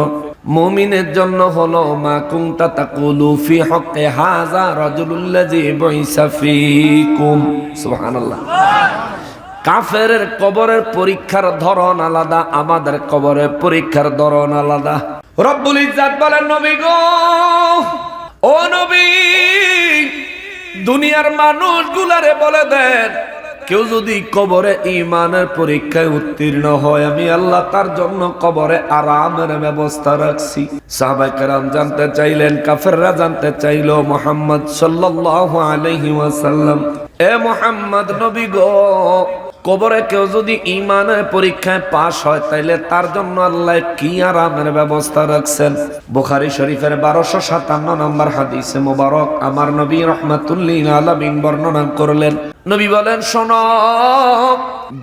মুমিনের জন্য হলো মা কুনতা তাকুলু ফি হক্কি হাযা রাজুলুল্লাযী বুইসা ফীকুম। সুবহানাল্লাহ। কাফেরের কবরের পরীক্ষার ধরন আলাদা, আমাদের কবরের পরীক্ষার ধরন আলাদা। রব্বুল ইজ্জাত বলেন, নবী গো, ও নবী, দুনিয়ার মানুষগুলারে বলে দেন, কেউ যদি কবরে ঈমানের পরীক্ষায় উত্তীর্ণ হয়, আমি আল্লাহ তার জন্য কবরে আরামের ব্যবস্থা রাখছি। সাহাবায়ে কেরাম জানতে চাইলেন, কাফেররা জানতে চাইলো, মুহাম্মদ সাল্লাল্লাহু আলাইহি ওয়াসাল্লাম, এ মুহাম্মদ নবী গো, কবরে কেউ যদি ঈমানের পরীক্ষায় পাশ হয়, তাইলে তার জন্য আল্লাহ কি আরামের ব্যবস্থা রাখছেন? বুখারী শরীফের 1257 নম্বর হাদিসে মুবারক আমার নবী রাহমাতুল্লিল আলামিন বর্ণনা করলেন। নবী বলেন, শোনো,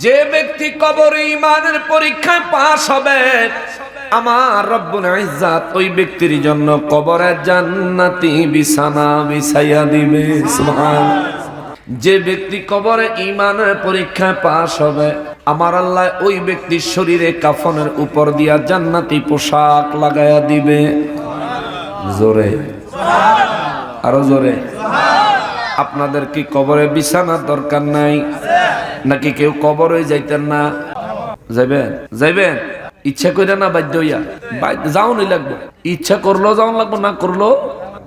যে ব্যক্তি কবরে ঈমানের পরীক্ষায় পাশ হবে, আমার রব্বুল ইজ্জাত ওই ব্যক্তির জন্য কবরে জান্নাতি বিছানা বিছাইয়া দিবে। সুবহানাল্লাহ। যে ব্যক্তি কবরে ঈমানের পরীক্ষায় পাশ হবে, আমার আল্লাহ ওই ব্যক্তির শরীরে কাফনের উপর দিয়া জান্নাতি পোশাক লাগায়া দিবে। জোরে, আরো জোরে। আপনাদের কি কবরে বিছানার দরকার নাই? নাকি কেউ কবরে যাইতেন না? যাইবেন? যাইবেন ইচ্ছা করে না বাধ্য হইয়া? যাও নাই লাগবো, ইচ্ছা করলো যাওন লাগবো, না করলো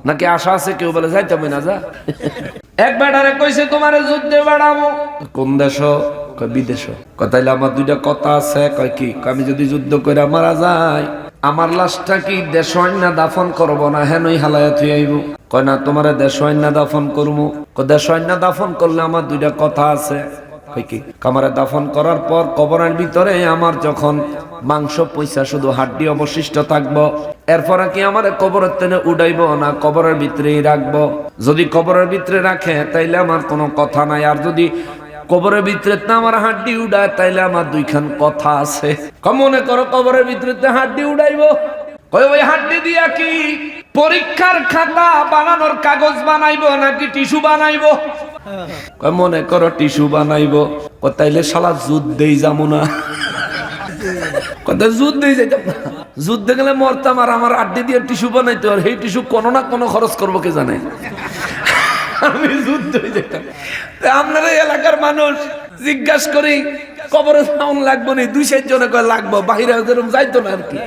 নাকি আশা আছে কেউ বলে যাইতে হবে না? যা। এক বেটারে কইছে তোমারে যুদ্ধে বাড়াবো। কোন দেশ? কয় বিদেশ। তাইলে আমার 2টা কথা আছে। কয় কি? আমি যদি যুদ্ধ করে মারা যাই, আমার লাশটা কি দেশ না দাফন করবো না হেনই হালায়া থুই আইব? কয় না, তোমারে দেশ না দাফন করবো। দেশ না দাফন করলে আমার 2টা কথা আছে। কয় কি? আমারে দাফন করার পর কবরের ভিতরে আমার যখন মাংস পয়সা শুধু হাড্ডি অবশিষ্ট থাকবো, এরপরে কি আমার কবরের টেনে উড়াইবো না কবরের ভিতরেই রাখবো? যদি কবরের ভিতরে রাখে তাইলে আমার কোনো কথা নাই, আর যদি কবরের ভিতরে আমার হাড্ডি উড়ায় তাইলে আমার 2খান কথা আছে। মনে করো কবরের ভিতরে হাড্ডি উড়াইবো, কই ওই হাড্ডি দিয়া কি পরীক্ষার খাতা বানানোর কাগজ বানাইবো নাকি টিস্যু বানাইবো? কই মনে করো টিস্যু বানাইবো। তাইলে শালা যুদ্ধেই যাবো না। কথা যুদ্ধেই যাইতাম না, যুদ্ধে গেলে মরতাম, আর আমার হাড্ডি দিয়ে টিস্যু বানাইতো, আর সেই টিস্যু কোনো না কোনো খরচ করবো কে জানে। আমি যুদ্ধ হয়ে যেতাম। আপনারা এলাকার মানুষ জিজ্ঞাসা করি কবরে যাওন লাগবো নি? 2-4 জনে কয় লাগবো, বাহিরে যেরকম যাইতো না আর কি।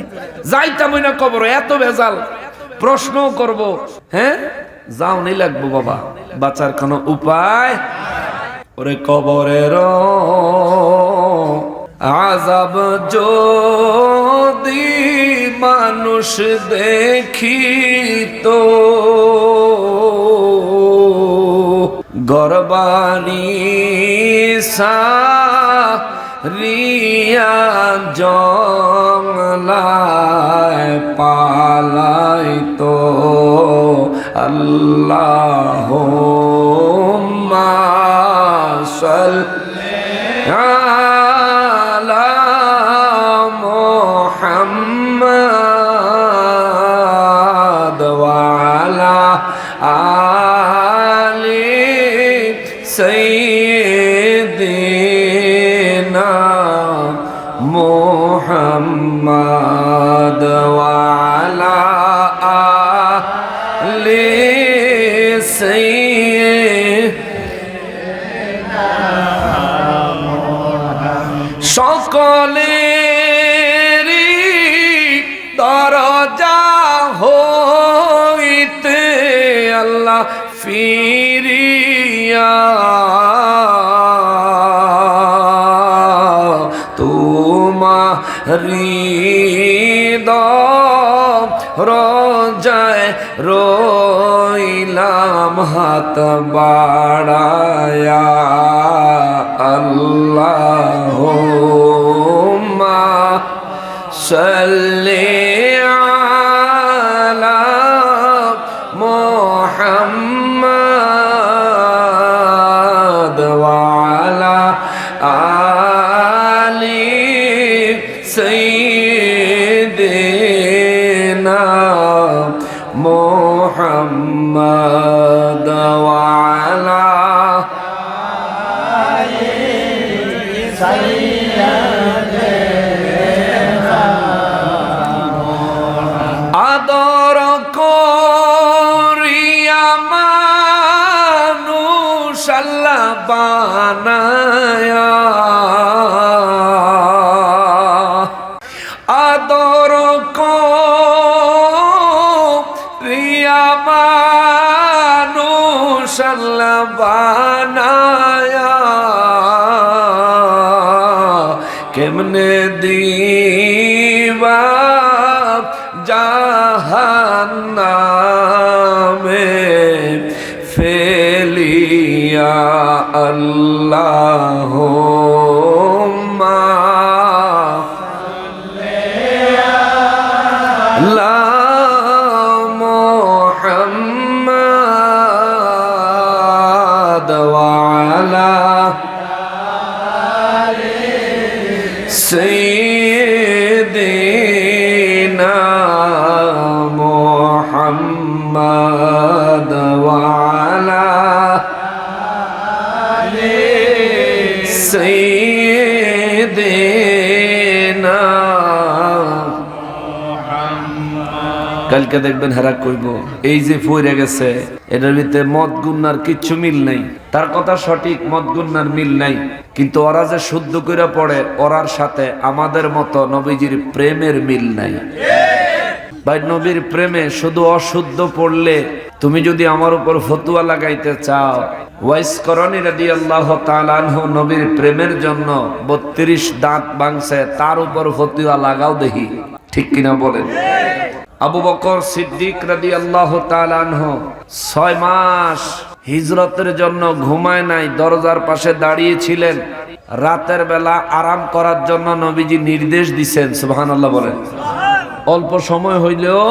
যাইতাম না কবরে, এত ভেজাল, প্রশ্ন করব। হ্যাঁ, যাও নেই লাগবো বাবা, বাঁচার কোনো উপায়? ওরে কবরের আযাব যদি মানুষ দেখিত গরবানি সারিয়া জংলায় পালাইতো আল্লাহুম্মা সাল্লি আলা মুহাম্মাদ ওয়া আলা আলি সাইয়্যিদিনা মুহাম্মাদ ওয়া আলা আলি সাইয়্যিদিনা সকলেরই দরজা হইতে আল্লাহ ফিরিয়া তোমারি রোজায় রইলাম হাত বাড়ায়া আল্লাহুম্মা সাল্লি আলা মুহাম্মাদ ওয়া আলা আলি সাইয়্যিদিনা মুহাম্মাদ ওয়া আলা আলি সাইয়্যিদিনা আদর করিয়া মানুষ আল্লাহ বানায়া আদর করিয়া মানুষ আল্লাহ বানায়া কেমনে দিবা জাহান্নামে ফেলিয়া আল্লাহুম্মা লা মুহাম্মাদ ওয়া আলা সাইয়্যিদিনা মুহাম্মাদ ওয়া আলা আলি সাইয়্যিদিনা কালকে দেখবেন হেরা কইব এই যে ফইরা গেছে এটার ভিতরে মদ গুন্নার কিচ্ছু মিল নাই তার কথা সঠিক মদ গুন্নার মিল নাই কিন্তু ওরা যে শুদ্ধ কইরা পড়ে ওরার সাথে আমাদের মতো নবীজির প্রেমের মিল নাই ভাই নবীর প্রেমে শুধু অশুদ্ধ পড়লে তুমি যদি আমার উপর ফতুয়া লাগাইতে চাও ওয়াইস করনি রাদিয়াল্লাহু তাআলা আনহু নবীর প্রেমের জন্য 32 দাঁত ভাঙছে তার উপর ফতুয়া লাগাও দেখি ঠিক কিনা বলেন আবু বকর সিদ্দিক রাদিয়াল্লাহু তাআলা আনহু 6 মাস হিজরতের জন্য ঘুমায় নাই দরজার পাশে দাঁড়িয়ে ছিলেন রাতের বেলা আরাম করার জন্য নবীজি নির্দেশ দিবেন সুবহানাল্লাহ বলেন অল্প সময় হইলেও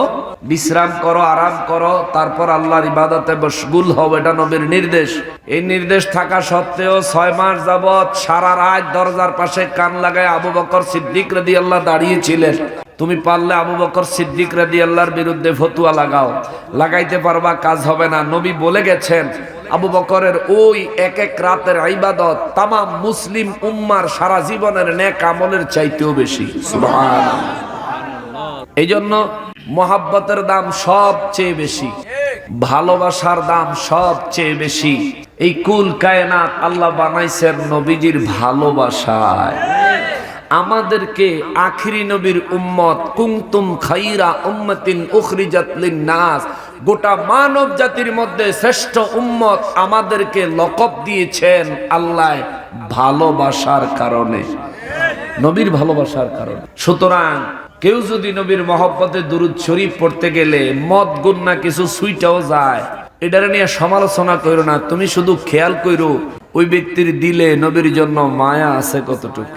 বিশ্রাম করো আরাম করো তারপর আল্লাহর ইবাদতে মশগুল হও এটা নবীর নির্দেশ এই নির্দেশ থাকা সত্ত্বেও 6 মাস যাবত সারা রাত দরজার পাশে কান লাগায় আবু বকর সিদ্দিক রাদিয়াল্লাহু দাঁড়িয়ে ছিলেন তুমি পারলে আবু বকর সিদ্দিক রাদিয়াল্লাহর বিরুদ্ধে ফতোয়া লাগাও লাগাইতে পারবা কাজ হবে না নবী বলে গেছেন আবু বকরের ওই এক এক রাতের ইবাদত तमाम মুসলিম উম্মার সারা জীবনের নেক আমলের চাইতেও বেশি সুবহানাল্লাহ এইজন্য মহাব্বতের দাম সবচেয়ে বেশি ভালোবাসার দাম সবচেয়ে বেশি এই কুল কায়নাত আল্লাহ বানাইছেন নবীজির ভালোবাসায় আমাদেরকে আখিরি নবীর উম্মত কুনতুম খাইরা উম্মাতিন উখরিজাত লিন-নাস গোটা মানব জাতির মধ্যে শ্রেষ্ঠ উম্মত আমাদেরকে লকব দিয়েছেন আল্লাহ ভালোবাসার কারণে নবীর ভালোবাসার কারণে। সুতরাং কেউ যদি নবীর মহব্বতে দুরূদ শরীফ পড়তে গেলে মদ গুন্না কিছু সুইটাও যায়, এটারে নিয়ে সমালোচনা করো না, তুমি শুধু খেয়াল করো ওই ব্যক্তির দিলে নবীর জন্য মায়া আছে কতটুকু।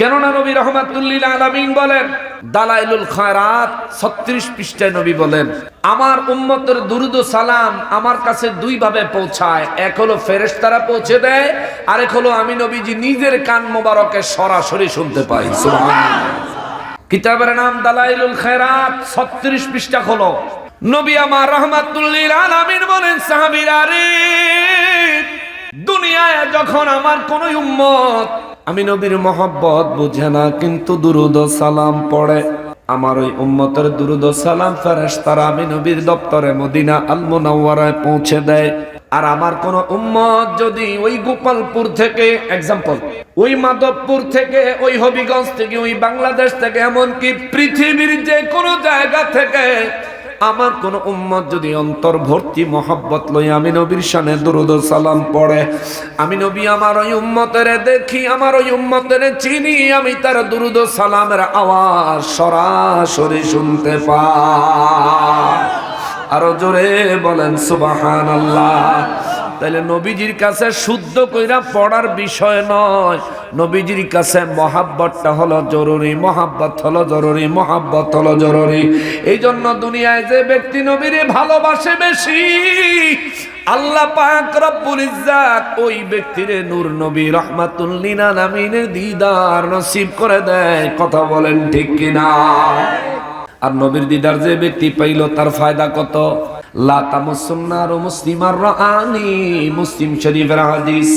কেননা নবী রাহমাতুল লিল আলামিন বলেন, দালাইলুল খায়রাত 36 পৃষ্ঠায় নবী বলেন, আমার উম্মতের দুরূদ ও সালাম আমার কাছে দুই ভাবে পৌঁছায়, এক হলো ফেরেশতারা পৌঁছে দেয়, আর এক হলো আমি নবীজি নিজের কান মোবারকে সরাসরি শুনতে পাই। সুবহানাল্লাহ। কিতাবের নাম দালাইলুল খায়রাত, 36 পৃষ্ঠা খোলো। নবী আমার রাহমাতুল লিল আলামিন বলেন, সাহাবীরা রে, দুনিয়ায় যখন আমার কোন উম্মত আমি নবীর মহব্বত বুঝে না কিন্তু দুরূদ ও সালাম পড়ে, আমার ওই উম্মতের দুরূদ ও সালাম ফেরেশতারা আমি নবীর দপ্তরে মদিনা আল মুনাওয়ারায় পৌঁছে দেয়। আর আমার কোন উম্মত যদি ওই গোপালপুর থেকে, এক্সাম্পল, ওই মাধবপুর থেকে, ওই হবিগঞ্জ থেকে, ওই বাংলাদেশ থেকে, এমনকি পৃথিবীর যে কোনো জায়গা থেকে আমার কোন উম্মত যদি অন্তর ভর্তি মহব্বত লই আমি নবীর শানে দুরূদ ও সালাম পড়ে, আমি নবী আমার ওই উম্মতের দেখি, আমার ওই উম্মতের চিনি, আমি তার দুরূদ ও সালামের আওয়াজ সরাসরি শুনতে পাই। আরো জোরে বলেন সুবহানাল্লাহ। তাহলে নবীজির কাছে শুদ্ধ কইরা পড়ার বিষয় নয়, নবীজির কাছে মহাব্বতটা হলো জরুরি, মহাব্বত হলো জরুরি, মহাব্বত হলো জরুরি। এই জন্য দুনিয়ায় যে ব্যক্তি নবীরে ভালোবাসে বেশি, আল্লাহ পাক রব্বুল ইজ্জাত ওই ব্যক্তিরে নূর নবী রাহমাতুল লিল আলামিনের দিদার নসিব করে দেয়। কথা বলেন ঠিক কিনা? আর নবীর দিদার যে ব্যক্তি পাইল তার ফায়দা কত? লা তামুসুন্নার মুসলিমার রাআনি, মুসলিম শরীফের হাদিস।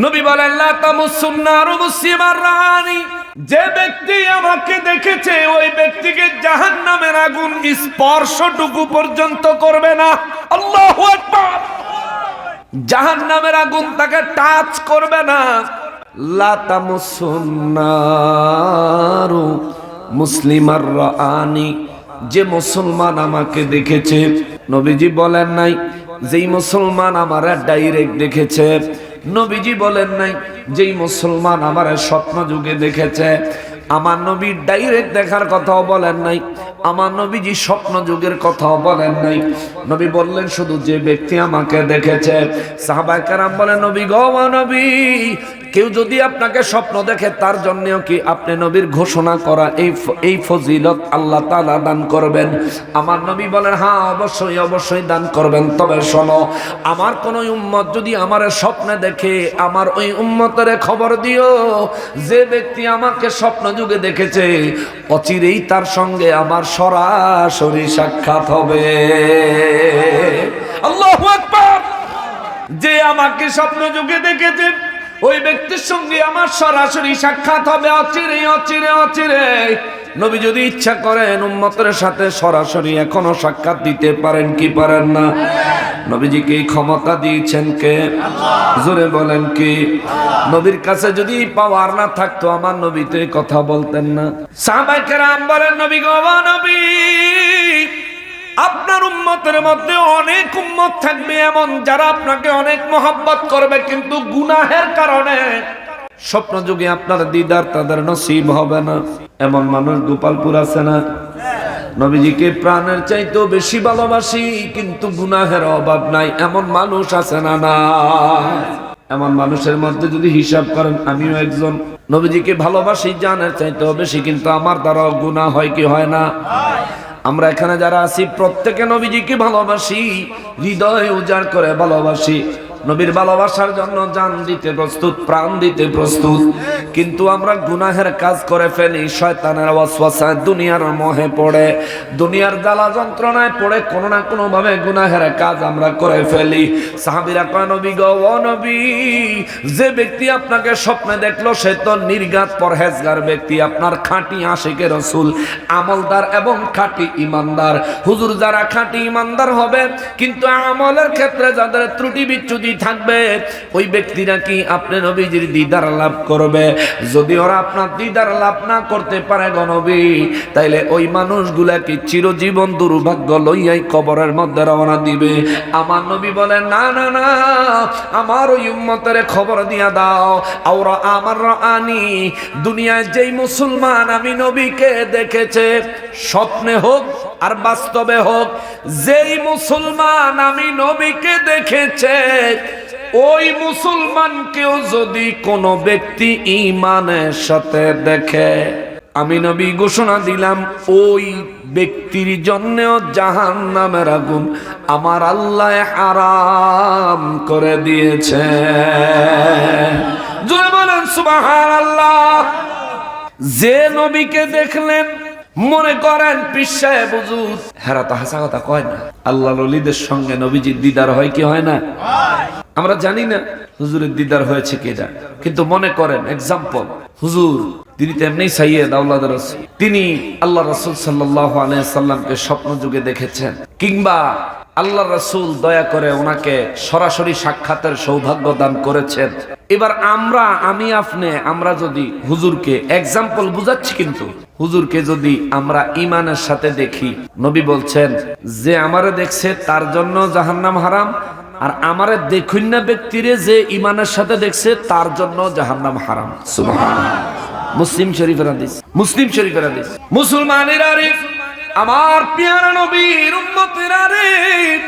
নবী বলেন, লা তামুসুন্নার মুসলিমার রাআনি, যে ব্যক্তি আমাকে দেখেছে ওই ব্যক্তিকে জাহান্নামের আগুন স্পর্শটুকু পর্যন্ত করবে না। আল্লাহু আকবার। জাহান্নামের আগুন তাকে টাচ করবে না। লা তামুসুন্নার মুসলিমার রাআনি, যে মুসলমান আমাকে দেখেছে, নবীজি বলেন নাই যেই মুসলমান আমারে ডাইরেক্ট দেখেছে, নবীজি বলেন নাই যেই মুসলমান আমারে স্বপ্ন যুগে দেখেছে, আমার নবী ডাইরেক্ট দেখার কথাও বলেন নাই, আমার নবীজি স্বপ্ন যুগের কথাও বলেন নাই। নবী বললেন শুধু যে ব্যক্তি আমাকে দেখেছে। সাহাবায়ে কেরাম বলেন, নবী গো নবী, কেউ যদি আপনাকে স্বপ্ন দেখে তার জন্যও কি আপনি নবীর ঘোষণা করা এই ফজিলত আল্লাহ তাআলা দান করবেন? আমার নবী বলেন, হ্যাঁ অবশ্যই অবশ্যই দান করবেন। তবে শোনো, আমার কোন উম্মত যদি আমার স্বপ্নে দেখে, আমার ওই উম্মতের খবর দিও, যে ব্যক্তি আমাকে স্বপ্ন যুগে দেখেছে অচিরেই তার সঙ্গে আমার সরাসরি সাক্ষাৎ হবে। আল্লাহু আকবার। যে আমাকে স্বপ্ন যুগে দেখেছে ওই ব্যক্তির সঙ্গে আমার সরাসরি সাক্ষাৎ হবে অচিরে অচিরে অচিরে। নবী যদি ইচ্ছা করেন উম্মতের সাথে সরাসরি এখনো সাক্ষাৎ দিতে পারেন কি পারেন না? নবীজিকে এই ক্ষমতা দিয়েছেন কে? জোরে বলেন কি? নবীর কাছে যদি পাওয়ার না থাকতো আমার নবী তো এই কথা বলতেন না। সাহাবায়ে কেরাম বলেন, নবী গো নবী, আপনার উম্মতের মধ্যে অনেক উম্মত থাকবে এমন যারা আপনাকে অনেক মহব্বত করবে, কিন্তু গুনাহের কারণে স্বপ্ন যুগে আপনার দিদার তাদের নসিব হবে না। এমন মানুষ গোপালপুর আছে না? নবীজিকে প্রাণের চাইতেও বেশি ভালোবাসি কিন্তু গুনাহের অভাব নাই, এমন মানুষ আছে না? না, এমন মানুষের মধ্যে যদি হিসাব করেন আমিও একজন। নবীজিকে ভালোবাসি জানের চাইতেও বেশি, কিন্তু আমার দ্বারাও গুনাহ হয় কি হয় না? আমরা এখানে যারা আছি প্রত্যেকে নবীজিকে ভালোবাসি, হৃদয় উজাড় করে ভালোবাসি, নবীর ভালোবাসার জন্য জান দিতে প্রস্তুত, প্রাণ দিতে প্রস্তুত, কিন্তু আমরা গুনাহের কাজ করে ফেলি। শয়তানের ওয়াসওয়াসায়, দুনিয়ার মোহে পড়ে, দুনিয়ার জ্বালা যন্ত্রণায় পড়ে কোনো না কোনো ভাবে গুনাহের কাজ আমরা করে ফেলি। সাহাবীরা কয়, নবী গো ও নবী, যে ব্যক্তি আপনাকে স্বপ্নে দেখলো সে তো নির্ঘাত পরহেজগার ব্যক্তি, আপনার খাঁটি আশিকে রাসূল, আমলদার এবং খাঁটি ঈমানদার। হুজুর যারা খাঁটি ঈমানদার হবে কিন্তু আমলের ক্ষেত্রে যাদের ত্রুটি বিচ্যুতি ব্যক্তি থাকবে, ওই ব্যক্তিরা কি আপনি নবীজির দিদার লাভ করবে? যদি ওরা আপনার দিদার লাভ না করতে পারে গো নবী, তাইলে ওই মানুষগুলা কি চিরজীবন দুর্ভাগ্য লইয়াই কবরের মধ্যে রওনা দিবে। আমার নবী বলেন না না না, আমার ওই উম্মতের খবর দিয়া দাও, ওরা আমার আনি দুনিয়ায় যেই মুসলমান আমি নবীকে দেখেছে, স্বপ্নে হোক আর বাস্তবে হোক, যেই মুসলমান আমি নবীকে দেখেছে, ওই মুসলমানকেও যদি কোনো ব্যক্তি ঈমানের সাথে দেখে, আমি নবী ঘোষণা দিলাম ওই ব্যক্তির জন্যও জাহান্নামের আগুন আমার আল্লাহ হারাম করে দিয়েছে। জোরে বলেন সুবহানাল্লাহ। যে নবীকে দেখলেন, মনে করেন পীর সাহেব হুজুর, হেরা তো হাসা কথা কয় না, আল্লাহর ওলিদের সঙ্গে নবীজির দিদার হয় কি হয় না? আমরা জানি না হুজুরের দিদার হয়েছে কিনা, কিন্তু মনে করেন এক্সাম্পল, হুজুর তিনি তেমনি সাইয়েদ আওলাদ রাসূল, তিনি আল্লাহ রাসূল সাল্লাল্লাহু আলাইহি সাল্লামকে স্বপ্ন যুগে দেখেছেন, কিংবা আল্লাহ রাসূল দয়া করে ওনাকে সরাসরি সাক্ষাতের সৌভাগ্য দান করেছেন। এবার আমি আপনি আমরা যদি হুজুরকে, এক্সাম্পল বুঝাচ্ছি, কিন্তু হুজুরকে যদি আমরা ঈমানের সাথে দেখি, নবী বলছেন যে আমারে দেখছে তার জন্য জাহান্নাম হারাম, আর আমারে দেখুন না ব্যক্তিরে যে ঈমানের সাথে দেখছে তার জন্য জাহান্নাম হারাম। সুবহানাল্লাহ। মুসলিম শরীফের হাদিস, মুসলিম শরীফের হাদিস। মুসলমানের আরিফ, আমার প্রিয় নবীর উম্মতের আরিফ,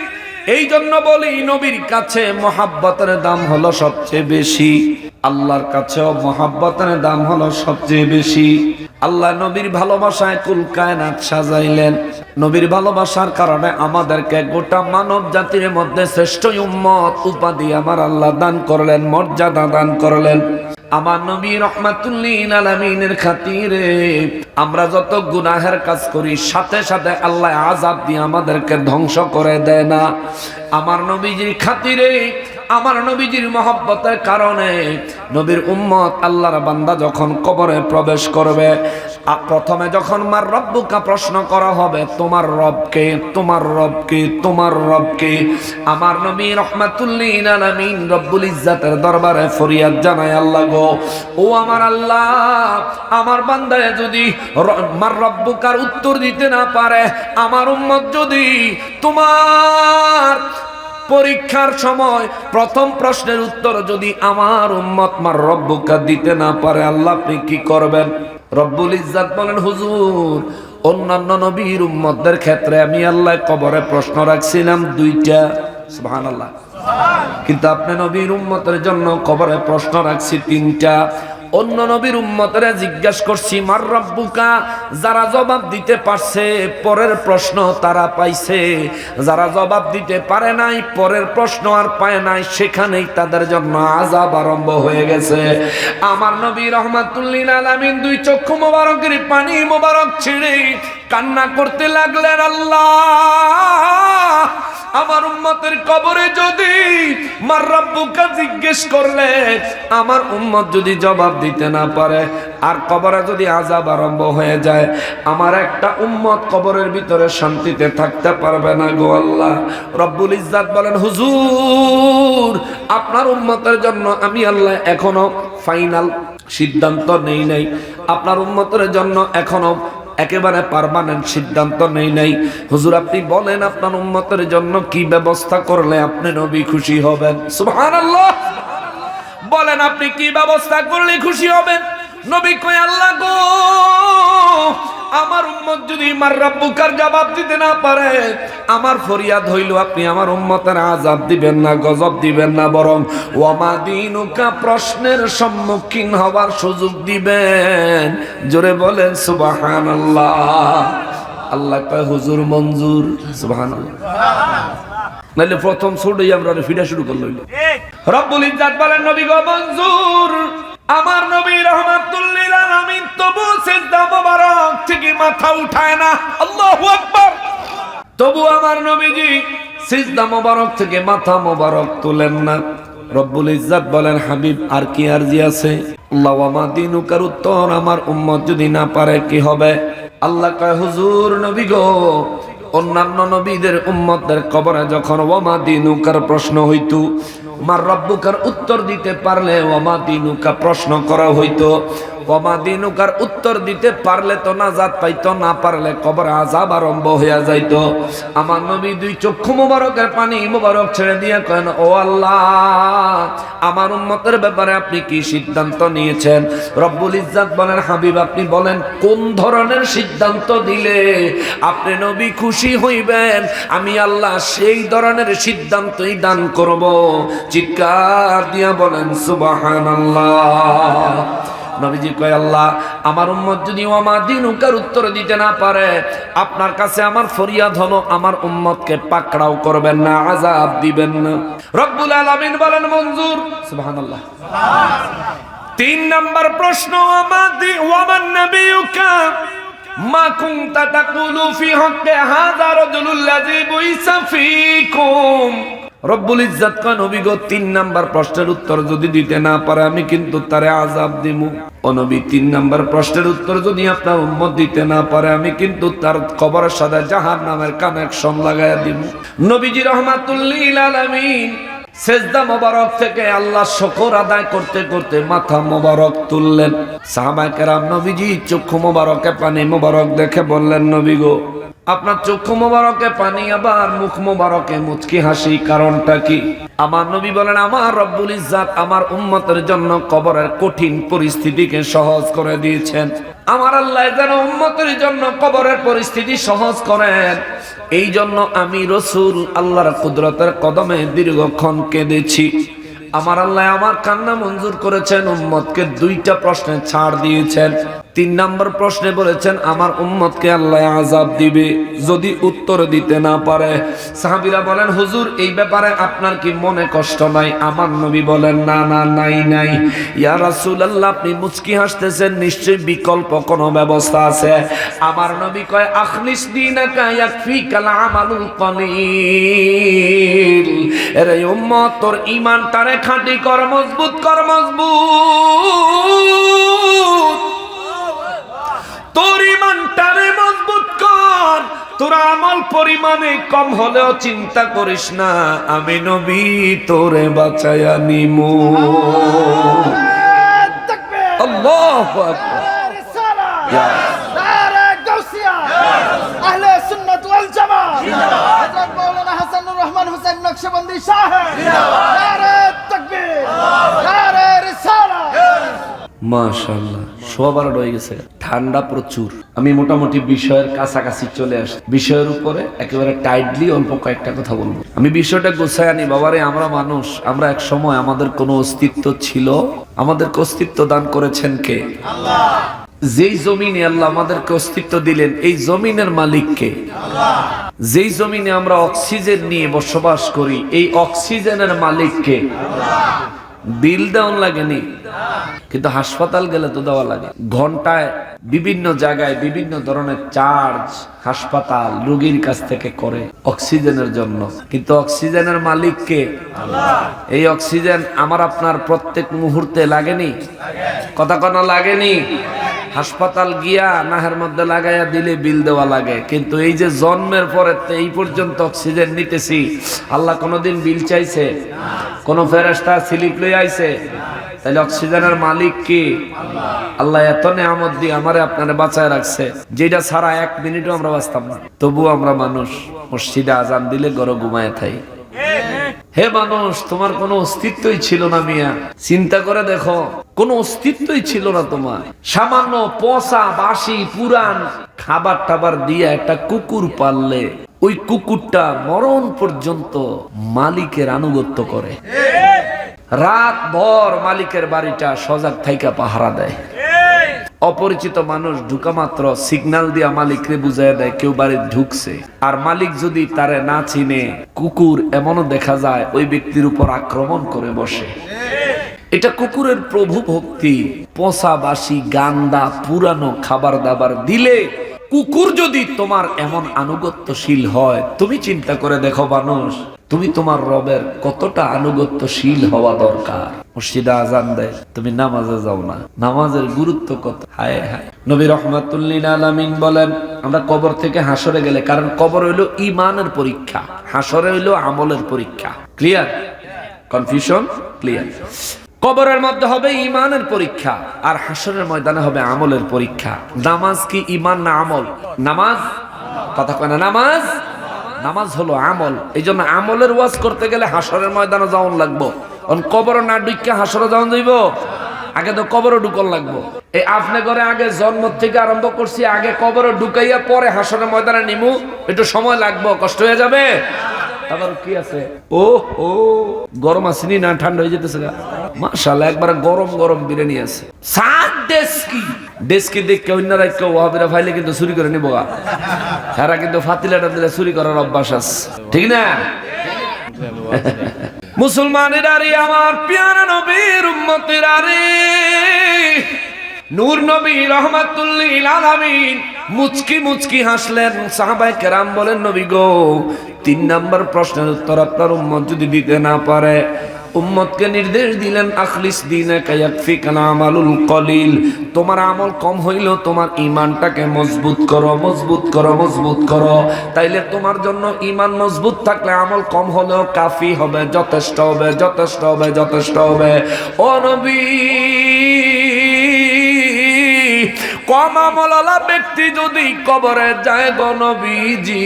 এই জন্য বলি নবীর কাছে মহাব্বতের দাম হলো সবচেয়ে বেশি, আল্লাহর কাছেও মহাব্বতের দাম হলো সবচেয়ে বেশি। আল্লাহ নবীর ভালোবাসায় কুল কায়নাত সাজাইলেন, নবীর ভালোবাসার কারণে আমাদেরকে গোটা মানব জাতির মধ্যে শ্রেষ্ঠ উম্মত উপাধি আমার আল্লাহ দান করলেন, মর্যাদা দান করলেন। আমার নবী রাহমাতুল লিল আলামিনের খাতিরে আমরা যত গুনাহের কাজ করি, সাথে সাথে আল্লাহ আযাব দিয়ে আমাদেরকে ধ্বংস করে দেয় না। আমার নবীজির খাতিরে, আমার নবীজির মহব্বতের কারণে নবীর উম্মত আল্লাহর বান্দা যখন কবরে প্রবেশ করবে, প্রথমে যখন মার রব্বুকা প্রশ্ন করা হবে, তোমার রবকে, তোমার রবকে, তোমার রবকে, আমার নবী রাহমাতুল লিল আলামিন রব্বুল ইজ্জাতের দরবারে ফরিয়াদ জানায়, আল্লাহ গো, ও আমার আল্লাহ, আমার বান্দায় যদি মার রব্বুকার উত্তর দিতে না পারে, আমার উম্মত যদি তোমার পরীক্ষার সময় প্রথম প্রশ্নের উত্তর যদি আমার উম্মত মার রব্বুকা দিতে না পারে, আল্লাহ আপনি কি করবেন? রব্বুল ইজ্জাত বলেন, হুজুর অন্যান্য নবীর উম্মতদের ক্ষেত্রে আমি আল্লাহ কবরে প্রশ্ন রাখছিলাম দুইটা, সুবহানাল্লাহ, কিন্তু আপনি নবীর উম্মতের জন্য কবরে প্রশ্ন রাখছি তিনটা। অন্য নবীর উম্মতরা জিজ্ঞাসা করছি মার রব্বুকা, যারা জবাব দিতে পারছে পরের প্রশ্ন তারা পাইছে, যারা জবাব দিতে পারে নাই পরের প্রশ্ন আর পায় নাই, সেখানেই তাদের জন্য আযাব আরম্ভ হয়ে গেছে। আমার নবী রাহমাতুল লিল আলামিন দুই চক্ষু মোবারকের পানি মোবারক ছেড়ে কান্না করতে লাগলেন, আল্লাহ আমার উম্মতের কবরে যদি মার রব্বুকা জিজ্ঞেস করলে আমার উম্মত যদি জবাব দিতে না পারে, আর কবরে যদি আযাব আরম্ভ হয়ে যায়, আমার একটা উম্মত কবরের ভিতরে শান্তিতে থাকতে পারবে না গো আল্লাহ। রব্বুল ইজ্জাত বলেন, হুজুর আপনার উম্মতের জন্য আমি আল্লাহ এখনো ফাইনাল সিদ্ধান্ত নেই নাই, আপনার উম্মতের জন্য এখনো একেবারে পার্মানেন্ট সিদ্ধান্ত নেই নাই। হুজুর আপনি বলেন আপনার উম্মতের জন্য কি ব্যবস্থা করলে আপনি নবী খুশি হবেন? সুবহানাল্লাহ। বলেন আপনি কি ব্যবস্থা করলে খুশি হবেন? নবী কয়, আল্লাহ গো, আমার উম্মত যদি মার রব্বুকার জবাব দিতে না পারে, আমার ফরিয়াদ হইল আপনি আমার উম্মতের আযাব দিবেন না, গজব দিবেন না, বরং ওয়ামা দিনুকা প্রশ্নের সম্মুখীন হওয়ার সুযোগ দিবেন। জোরে বলেন সুবহানাল্লাহ। আল্লাহ কয় হুজুর মঞ্জুর। সুবহানাল্লাহ। নাইলে প্রথম ছোটই আমরা ফিরা শুরু করল। রব্বুল ইজ্জাত বলেন, নবী গো মঞ্জুর। আমার নবী রাহমাতুল লিল আলামিন তবু সিজদা মোবারক থেকে মাথা উঠায় না। আল্লাহু আকবার। তবু আমার নবীজি সিজদা মোবারক থেকে মাথা মোবারক তুলেন না। রব্বুল ইজ্জাত বলেন, হাবিব আর কি আরজি আছে? আল্লাহ ওয়ামা দিনুকার উত্তর আমার উম্মত যদি না পারে কি হবে? আল্লাহ কয়, হুজুর নবী গো, অন্যান্য নবীদের উম্মতদের কবরে যখন ওয়ামা দিনুকার প্রশ্ন হইতো, মার রব্বুকার উত্তর দিতে পারলে ওয়ামা দিনুকা প্রশ্ন করা হইতো, ওয়ামা দিনুকার উত্তর দিতে পারলে তো নাজাত পাইতো, না পারলে কবর আযাব আরম্ভ হইয়া যাইতো। আমার নবী দুই চক্ষু মোবারকের পানি মোবারক ছেড়ে দিয়ে কেন, ও আল্লাহ, আমার উম্মতের ব্যাপারে আপনি কি সিদ্ধান্ত নিয়েছেন? রব্বুল ইজ্জাত বলেন, হাবিব আপনি বলেন কোন ধরনের সিদ্ধান্ত দিলে আপনি নবী খুশি হইবেন, আমি আল্লাহ সেই ধরনের সিদ্ধান্তই দান করব। চিৎকার দিয়া বলেন সুবহানাল্লাহ। নবীজি কয়, আল্লাহ আমার উম্মত যদি ওয়ামা দিনুকার উত্তর দিতে না পারে, আপনার কাছে আমার ফরিয়াদ হলো আমার উম্মতকে পাকড়াও করবেন না, আযাব দিবেন না। রব্বুল আলামিন বলেন মঞ্জুর। সুবহানাল্লাহ। 3 নাম্বার প্রশ্ন, ওয়ামান নাবিয়ুকা মা কুনতা তাকুলু ফি হক্কি হাযা রাজুলুল্লাযী বুইসা ফীকুম। রব্বুল ইজ্জাত কয়, নবী গো 3 নাম্বার প্রশ্নের উত্তর যদি দিতে না পারে আমি কিন্তু তারে আযাব দিমু। ও নবী 3 নাম্বার প্রশ্নের উত্তর যদি আপনার উম্মত দিতে না পারে আমি কিন্তু তার কবরের সাথে জাহান্নামের কানেকশন লাগায়া দিমু। নবীজি রাহমাতুল লিল আলামিন সেজদা মোবারক থেকে আল্লাহ শুকর আদায় করতে করতে মাথা মোবারক তুললেন। সাহাবায়ে কেরাম নবীজি চক্ষু মোবারকে পানি মোবারক দেখে বললেন, নবী গো আপনার চক্ষু মোবারকে পানি আবার মুখ মোবারকে মুচকি হাসি, কারণটা কি? আমার নবী বলেন, আমার রব্বুল ইজ্জাত আমার উম্মতের জন্য কবরের কঠিন পরিস্থিতিকে সহজ করে দিয়েছেন। আমার আল্লাহ যেন উম্মতের জন্য কবরের পরিস্থিতি সহজ করেন, এই জন্য আমি রাসূল আল্লাহর কুদরতের কদমে দীর্ঘক্ষণ কেঁদেছি। আমার আল্লাহ আমার কান্না মঞ্জুর করেছেন, উম্মতকে 2টা প্রশ্নে ছাড় দিয়েছেন। 3 নম্বর প্রশ্নে বলেছেন আমার উম্মতকে আল্লাহ আযাব দিবে যদি উত্তর দিতে না পারে। সাহাবীরা বলেন, হুজুর এই ব্যাপারে আপনার কি মনে কষ্ট নাই? আমার নবী বলেন, না না, নাই। ইয়া রাসূলুল্লাহ আপনি মুচকি হাসতেছেন, নিশ্চয়ই বিকল্প কোনো ব্যবস্থা আছে। আমার নবী কয়, আখলিস দীনাকা ইয়াকফিকাল আমালুল কলিল। এরে উম্মত তোর ঈমানটারে খাঁটি কর, মজবুত কর, মজবুত তোর ঈমানটারে মজবুত কর। তোর আমল পরিমাণে কম হলেও চিন্তা করিস না, আমি নবী তোরে বাঁচায়া নিমু। আল্লাহু আকবার। নারে গাউসিয়া, আহলে সুন্নাত ওয়াল জামাত, হযরত মাওলানা হাসানুর রহমান হুসাইন নকশবন্দি সাহেব, নারে তাকবীর, নারে রিসালাত। মাশাআল্লাহ, সবার হয়ে গেছে, ঠান্ডা প্রচুর। আমি মোটামুটি বিষয়ের কাছাকাছি চলে আসছি। বিষয়ের উপরে একেবারে টাইটলি অল্প কয়েকটা কথা বলবো। আমি বিষয়টা গোছায় আনি। বাবারে, আমরা মানুষ, আমরা এক সময় আমাদের কোনো অস্তিত্ব ছিল, আমাদেরকে অস্তিত্ব দান করেছেন কে? আল্লাহ। যেই জমিনে আল্লাহ আমাদেরকে অস্তিত্ব দিলেন, এই জমিনের মালিক কে? আল্লাহ। যেই জমিনে আমরা অক্সিজেন নিয়ে বসবাস করি, এই অক্সিজেনের মালিক কে? আল্লাহ। বিল দেওয়া লাগেনি, কিন্তু হাসপাতাল গেলে তো দেওয়া লাগে। ঘন্টায় বিভিন্ন জায়গায় বিভিন্ন ধরনের চার্জ হাসপাতাল রোগীর কাছ থেকে করে অক্সিজেনের জন্য, কিন্তু অক্সিজেনের মালিক কে? আল্লাহ। এই অক্সিজেন আমার আপনার প্রত্যেক মুহূর্তে লাগেনি? কথা কোনো লাগেনি? হাসপাতাল গিয়া নাহের মধ্যে লাগাইয়া দিলে বিল দেওয়া লাগে, কিন্তু এই যে জন্মের পরে এই পর্যন্ত অক্সিজেন নিতেছি, আল্লাহ কোনোদিন বিল চাইছে? কোন ফেরেশতা স্লিপ লই আইছে? তাহলে অক্সিজেনের মালিক কি? আল্লাহ এত নেয়ামত দিয়ে আমারে আপনারে বাঁচায় রাখছে, যেটা ছাড়া 1 মিনিটও আমরা বাঁচতাম না। তবুও আমরা মানুষ, মসজিদে আজান দিলে ঘরে ঘুমায় থাই। হে মানুষ, তোমার কোনো অস্তিত্বই ছিল না মিয়া। চিন্তা করে দেখো, কোনো অস্তিত্বই ছিল না তোমার। সামান্য পচা বাসি পুরান খাবার টাবার দিয়ে একটা কুকুর পাললে, ওই কুকুরটা মরণ পর্যন্ত মালিকের আনুগত্য করে। রাত ভর মালিকের বাড়িটা সজাগ থাইকা পাহারা দেয়। অপরিচিত মানুষ ঢুকা মাত্র সিগন্যাল দিয়া মালিকরে বুঝাইয়া দেয় কেউ বাড়ি ঢুকছে। আর মালিক যদি তারে না চিনে, কুকুর এমনও দেখা যায় ওই ব্যক্তির উপর আক্রমণ করে বসে। এটা কুকুরের প্রভু ভক্তি। পচা বাসি গান্দা পুরানো খাবার দাবার দিলে কুকুর যদি তোমার এমন আনুগত্যশীল হয়, তুমি চিন্তা করে দেখো মানুষ, তুমি তোমার রবের কতটা আনুগত্যশীল হওয়া দরকার। মসজিদে আজান দেয়, তুমি নামাজে যাও না, নামাজের গুরুত্ব কত। হায় হায়। নবী রাহমাতুল লিল আলামিন বলেন, আমরা কবর থেকে হাসরে গেলে, কারণ কবর হইলো ঈমানের পরীক্ষা, হাসরে হইলো আমলের পরীক্ষা। ক্লিয়ার? Confusion clear. কবরের মধ্যে হবে ঈমানের পরীক্ষা, আর হাসরের ময়দানে হবে আমলের পরীক্ষা। নামাজ কি ঈমান না আমল? নামাজ, কথা কয় না, নামাজ, নামাজ হলো আমল। এই জন্য আমলের ওয়াজ করতে গেলে হাসরের ময়দানে যাওয়ান লাগবো। কবর না ঢুকিয়া হাসরে যাওয়ান যাইব, আগে তো কবরে ঢুকন লাগবো। এই আপনি করে আগে জন্ম থেকে আরম্ভ করছি, আগে কবরে ঢুকাইয়া পরে হাসরের ময়দানে নিমু, একটু সময় লাগবো, কষ্ট হয়ে যাবে। আবার কি আছে, ও ও গরম আসেনি না, ঠান্ডা হয়ে যেতেছে। মাশাআল্লাহ, একবারে গরম গরম বিরিয়ানি আছে। সাত ডেস্কি ডেস্কি দেখে অন্য রাখকে ওয়াহাবিরা ফাইলে কিন্তু চুরি করে নিব। সারা কিন্তু ফাতিলাটা দিলে চুরি করার অভ্যাস আছে, ঠিক না? মুসলমানেরা রে, আমার প্যারা নবীর উম্মতেরা রে, নূর নবী রাহমাতুল লিল আলামিন মুচকি মুচকি হাসলেন। সাহাবায়ে কেরাম বলেন, নবী গো, 3 নাম্বার প্রশ্নের উত্তর আপনার উম্মত যদি দিতে না পারে, উম্মতকে নির্দেশ দিলেন, আখলিস দীনাকা ইয়াকফিকাল আমালুল কলিল। তোমার আমল কম হইলেও তোমার ঈমানটাকে মজবুত করো, মজবুত করো, মজবুত করো। তাইলে তোমার জন্য ঈমান মজবুত থাকলে আমল কম হলেও কাফি হবে, যথেষ্ট হবে, যথেষ্ট হবে, যথেষ্ট হবে। ও নবী, কম আমলওয়ালা ব্যক্তি যদি কবরে যায় গো নবীজি,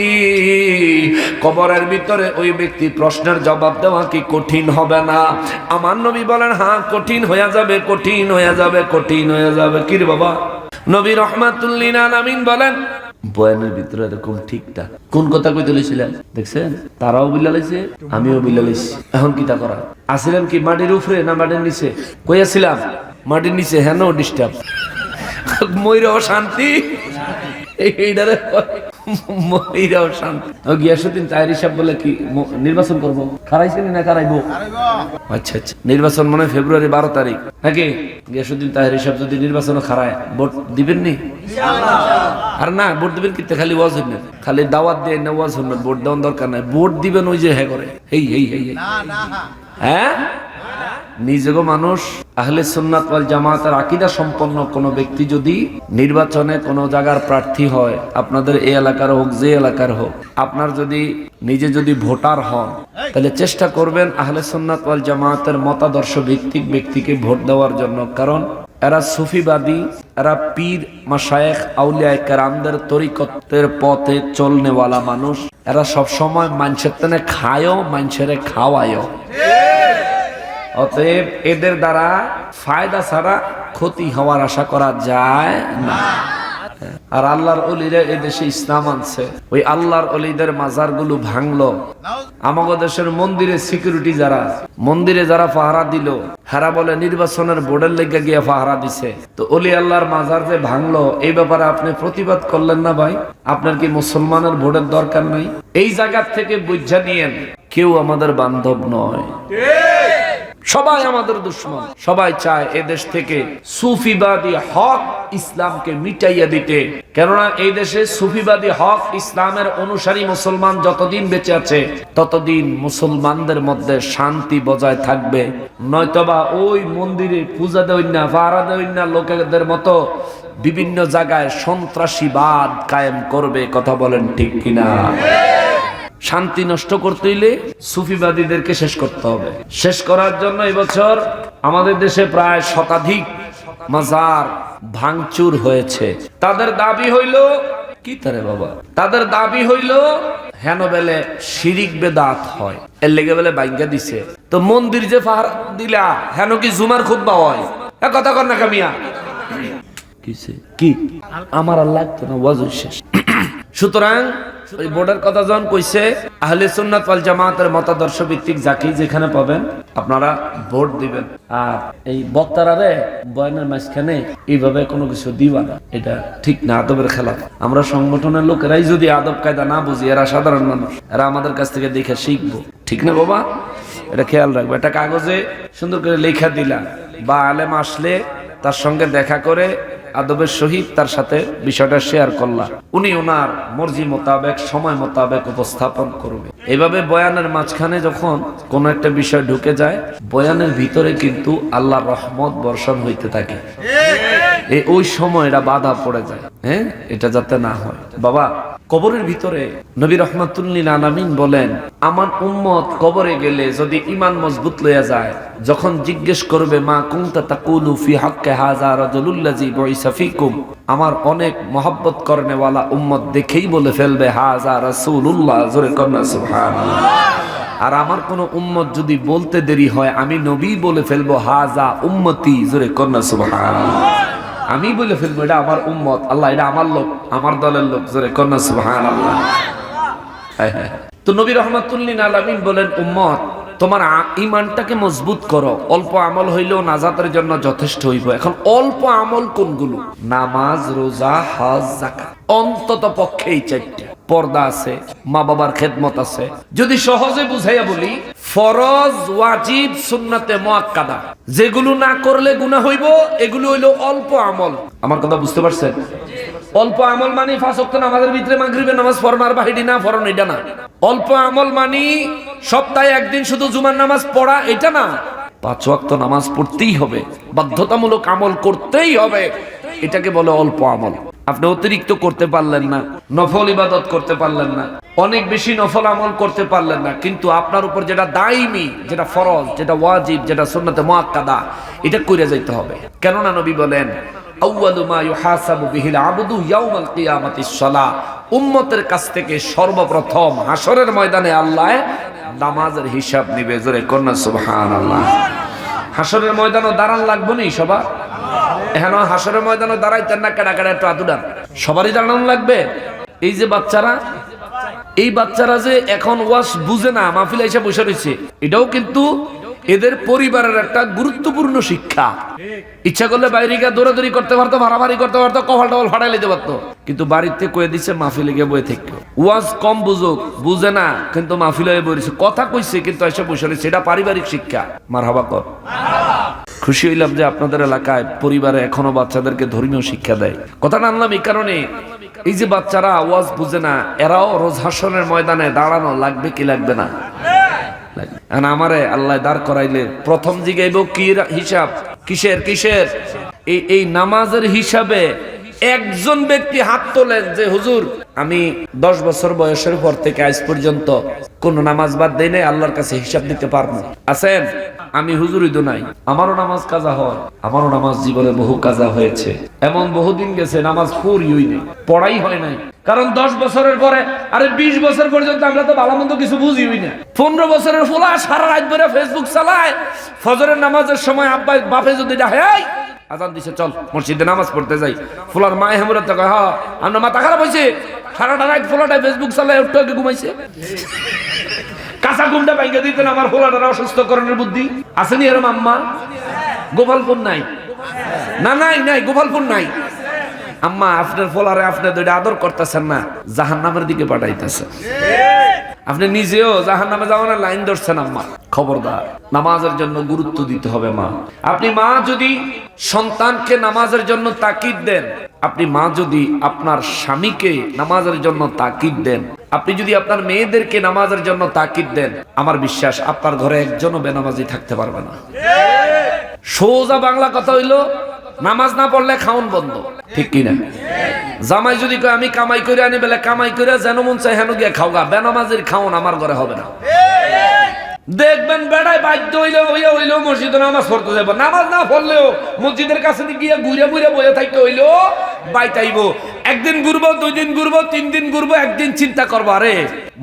কবরের ভিতরে ওই ব্যক্তি প্রশ্নের জবাব দেওয়া কি কঠিন হবে না? আমার নবী বলেন, হ্যাঁ কঠিন হয়ে যাবে, কঠিন হয়ে যাবে, কঠিন হয়ে যাবে। কি রে বাবা? নবী রাহমাতুল লিল আলামিন বলেন, বয়ানের ভিতরে এরকম ঠিকঠাক কোন কথা কইতে লইছিলেন দেখছেন? তারাও বিলালাইছে, আমিও বিলালাইছি। এখন কি তা করা? আসিলেন কি মাটির উপরে না মাটির নিচে? কইয়াছিলাম মাটির নিচে, হ্যাঁ নো ডিস্টার্ব, ময়রাও শান্তি, এইটারে ময়রাও শান্তি। গিয়াসুদ্দিন তাহেরি সাহেব বলে কি নির্বাচন করবো, খারাইছেন না খারাইবো? আচ্ছা আচ্ছা, নির্বাচন মনে হয় ফেব্রুয়ারি 12 তারিখ নাকি? গিয়াসুদ্দিন তাহেরি সাহেব যদি নির্বাচন খারায়, ভোট দিবেন নি? আর না, ভোট দিবেন কিন্তু খালি ওয়াজ হইবেন, খালি দাওয়াত দিয়ে না ওয়াজ হইবেন, ভোট দেওয়ার দরকার নাই। ভোট দিবেন ওই যে হ্যাঁ করে, এই এই এই, হ্যাঁ নিজেগো মানুষ আহলে সুন্নাত ওয়াল জামাতের আকীদা সম্পন্ন কোন ব্যক্তি যদি নির্বাচনে কোন জায়গার প্রার্থী হয়, আপনাদের এই এলাকার হোক, যে এলাকার হোক, আপনার যদি নিজে যদি ভোটার হন, তাহলে চেষ্টা করবেন আহলে সুন্নাত ওয়াল জামাতের মতাদর্শ ভিত্তিক ব্যক্তিকে ভোট দেওয়ার জন্য। কারণ এরা সুফিবাদী, এরা পীর মাশায়েখ আউলিয়া কেরামদের তরিকতের পথে চলনেওয়ালা মানুষ। এরা সব সময় মানুষের তেনে খায়ও, মানুষের খাওয়ায়ও। অতএব এদের দ্বারা ফায়দা ছাড়া ক্ষতি হওয়ার আশা করা যায় না। আর আল্লাহর ওলিরা এদেশে ইসলাম আনছে, ওই আল্লাহর ওলিদের মাজার গুলো ভাঙলো। আমাদের দেশের মন্দিরে সিকিউরিটি যারা, মন্দিরে যারা পাহারা দিল, হেরা বলে নির্বাচনের বোর্ডের লেগে গিয়ে পাহারা দিছে। তো ওলি আল্লাহর মাজার যে ভাঙলো, এই ব্যাপারে আপনি প্রতিবাদ করলেন না ভাই? আপনার কি মুসলমানের ভোটের দরকার নাই? এই জায়গা থেকে বুঝা নিয়েন, কেউ আমাদের বান্ধব নয়, সবাই আমাদের দুশ্মন। সবাই চায় এদেশ থেকে সুফিবাদী হক ইসলামকে মিটাইয়া দিতে। কেননা এই দেশে সুফিবাদী হক ইসলামের অনুসারী মুসলমান যতদিন বেঁচে আছে, ততদিন মুসলমানদের মধ্যে শান্তি বজায় থাকবে। নয়তোবা ওই মন্দিরে পূজা দেওয়া না, পাহারা দেওয়া না লোকেদের মতো বিভিন্ন জায়গায় সন্ত্রাসীবাদ কায়েম করবে। কথা বলেন ঠিক কিনা? শান্তি নষ্ট করতে হইলে সুফিবাদীদেরকে শেষ করতে হবে। শেষ করার জন্য এবছর আমাদের দেশে প্রায় শতাধিক মাজার ভাঙচুর হয়েছে। তাদের দাবি হইল কি তারে বাবা, তাদের দাবি হইল হেন বেলে শিরিক বেদাত হয়, এর লেগে বেলে বাইঙ্গা দিছে। তো মন্দির যে পাহারা দিলা, হেন কি জুমার খুতবা হয়? এ কথা কর না কামিয়া, কিসে কি আমার আর লাগতো না, ওয়াজ শেষ। সুতরাং ওই বোর্ডের কথা যখন কইছে, আহলে সুন্নাত ওয়াল জামাতের মতাদর্শ ভিত্তিক যাকেই যেখানে পাবেন আপনারা ভোট দিবেন। আর এই বক্তারারে বয়ানের মাঝখানে এইভাবে কোনো কিছু দিবা না, এটা ঠিক না, আদবের খেলাফ। আমরা সংগঠনের লোকেরাই যদি আদব কায়দা না বুঝি, এরা সাধারণ মানুষ, এরা আমাদের কাছ থেকে দেখে শিখবো, ঠিক না বাবা? এটা খেয়াল রাখবো। এটা কাগজে সুন্দর করে লেখা দিলা, বা আলেম আসলে তার সঙ্গে দেখা করে আদবের সহিত তার সাথে বিষয়টা শেয়ার করলাম, উনি ওনার মর্জি মোতাবেক সময় মোতাবেক উপস্থাপন করবে। এভাবে বয়ানের মাঝখানে যখন কোন একটা বিষয় ঢুকে যায়, বয়ানের ভিতরে কিন্তু আল্লাহর রহমত বর্ষণ হইতে থাকে। ওই সময় এটা বাধা পড়ে যায়। হ্যাঁ, এটা যাতে না হয় বাবা, কবরের ভিতরে নবী রাহমাতুল লিল আলামিন বলেন, আমার উম্মত কবরে গেলে যদি ঈমান মজবুত লইয়া যায়, যখন জিজ্ঞেস করবে মা কুনতা তাকুলু ফি হাক্কি হাযা রাজুলুল্লাযী বুইসা ফীকুম, আমার অনেক মহব্বত করনেওয়ালা উম্মত দেখেই বলে ফেলবে হাযা রাসূলুল্লাহ, জোরে কন্যা সুবহানাল্লাহ। আর আমার কোন উম্মত যদি বলতে দেরি হয়, আমি নবী বলে ফেলবো হাযা উম্মতি, জোরে কন্যা সুবহানাল্লাহ। আমি বলে ফেলবো এটা আমার উম্মত, আল্লাহ এটা আমার লোক, আমার দলের লোক, জোরে কন্যা সুবহানাল্লাহ। তো নবী রাহমাতুল লিল আলামিন বলেন, উম্মত তোমার ঈমানটাকে মজবুত করো, অল্প আমল হইলেও নাজাতের জন্য যথেষ্ট হইব। এখন অল্প আমল কোনগুলো? নামাজ, রোজা, হজ, যাকাত, অন্তত পক্ষে এই চারটি। পর্দা আছে, মা বাবার খেদমত আছে। যদি সহজে বুঝাইয়া বলি, ফরজ, ওয়াজিব, সুন্নাতে মুআক্কাদা, যেগুলো না করলে গুনাহ হইব, এগুলো হইলো অল্প আমল। আমার কথা বুঝতে পারছেন? অল্প আমল মানে 5 ওয়াক্ত নামাজের ভিতরে মাগরিবের নামাজ পড়ন আর বাহিরি না পড়ন, এটা না। অল্প আমল মানে সপ্তাহে একদিন শুধু জুমার নামাজ পড়া, এটা না। 5 ওয়াক্ত নামাজ পড়তেই হবে, বাধ্যতামূলক আমল করতেই হবে, এটাকে বলে অল্প আমল। আপনি অতিরিক্ত করতে পারলেন না, নফল ইবাদত করতে পারলেন না, অনেক বেশি নফল আমল করতে পারলেন না, কিন্তু আপনার উপর যেটা দায়মি, যেটা ফরজ, যেটা ওয়াজিব, যেটা সুন্নাতে মুআক্কাদা, এটা কইরা যাইতে হবে। কেননা নবী বলেন, আউয়ালু মা ইউহাসাবু বিহিল আবদু ইয়াউমাল কিয়ামাতিস সালাহ, উম্মতের কাছ থেকে সর্বপ্রথম হাসরের ময়দানে আল্লাহ নামাজের হিসাব নিবে, জোরে কন্যা সুবহানাল্লাহ। হাসরের ময়দানও দাঁড়ান লাগবে নি সবার? এখন হাসরের ময়দানও দাঁড়াইতেন না, কেডা কেডা একটু আতুডান, সবারই দাঁড়ানো লাগবে। এই যে বাচ্চারা, এই বাচ্চারা যে এখন ওয়াজ বুঝে না, মাহফিলে এসে বসে রয়েছে, এটাও কিন্তু এদের পরিবারের একটা গুরুত্বপূর্ণ শিক্ষা। ইচ্ছা করলে বাইরে গিয়ে দৌড়াদৌড়ি করতে পারতো, মারামারি করতে পারতো, কপাল টপাল ফাটাই নিতে পারতো, কিন্তু বাড়িতে কয়ে দিচ্ছে মাহফিলে গিয়ে বয়ে থেকে। ওয়াজ কম বুঝুক, বুঝে না, কিন্তু মাহফিলে বসে কথা কইছে, কিন্তু এসে বসে রয়েছে, এটা পারিবারিক শিক্ষা। মারহাবা কর। খুশি হইলাম যে আপনাদের এলাকায় পরিবারে এখনো বাচ্চাদেরকে ধর্মীয় শিক্ষা দেয়। কথাটা আনলাম এই কারণে, এই যে বাচ্চারা ওয়াজ বুঝে না, এরাও রোজ হাসরের ময়দানে দাঁড়ানো লাগবে কি লাগবে না? আমারে আল্লাহ দাঁড় করাইলে প্রথম জিগাইব কি হিসাব, কিসের কিসের? এই নামাজের হিসাবে একজন ব্যক্তি হাত তোলেন যে হুজুর আমি 10 বছর বয়সের পর থেকে আজ পর্যন্ত কোন নামাজ বাদ দেই নাই, আল্লাহর কাছে হিসাব দিতে পারবো? আছেন? আমি হুজুরই তো নাই, আমারও নামাজ কাজা হয়, আমারও নামাজ জীবনে বহু কাজা হয়েছে, এমন বহুদিন গেছে নামাজ পড়িই নেই, পড়াই হয় নাই। কারণ 10 বছরের পরে, আরে 20 বছর পর্যন্ত আমরা তো ভালো মন্দ কিছু বুঝিই না। 15 বছরের ফোলা সারা রাত ধরে ফেসবুক চালায়, ফজরের নামাজের সময় আব্বা বাপে যদি ডাকে আজান দিছে চল মসজিদে নামাজ পড়তে যাই, ফোলার মায়ে হেমুরা তো কয় হ্যাঁ আমরা মাথা খারাপ হয়েছে, সারাটা রাত ফোলাটায় ফেসবুক চালায় একটু আগে ঘুমাইছে। কাঁচা ঘুমটা ভাঙিয়ে দিতেন আমার ফোলাটার অসুস্থ করণের বুদ্ধি আসেনি এরম আম্মা? গোপালপুর নাই না, নাই নাই গোপালপুর নাই। আম্মা আপনার ফোলারে আপনি দুইটা আদর করতেছেন না, জাহান্নামের দিকে পাঠাইতেছে। আপনি নিজেও জাহান্নামে যাওয়ার লাইন ধরছেন। আম্মা খবরদার, নামাজের জন্য গুরুত্ব দিতে হবে। মা, আপনি মা যদি সন্তানকে নামাজের জন্য তাকিদ দেন, আপনি মা যদি আপনার স্বামীকে নামাজের জন্য তাকিদ দেন, আপনি যদি আপনার মেয়েদেরকে নামাজের জন্য তাকিদ দেন, আমার বিশ্বাস আপনার ঘরে একজনও বেনামাজি থাকতে পারবে না। সোজা বাংলা কথা হইলো, নামাজ না পড়লে খাওন বন্ধ, ঠিক কিনা? জামাই যদি কয় আমি কামাই করে আনি, বেলা কামাই করে যেন মন চাই হেন গিয়ে খাওগা, বেনামাজির খাওন আমার ঘরে হবে না। দেখবেন বেড়ায় বাধ্য হইলেও মসজিদে নামাজ পড়তে যাবো, নামাজ না পড়লেও মসজিদের কাছে গিয়ে ঘুরে ঘুরে বয়ে থাকতে হইলেও বাইতাইব। একদিন ঘুরবো, 2 দিন ঘুরবো, 3 দিন ঘুরবো, একদিন চিন্তা করবো আরে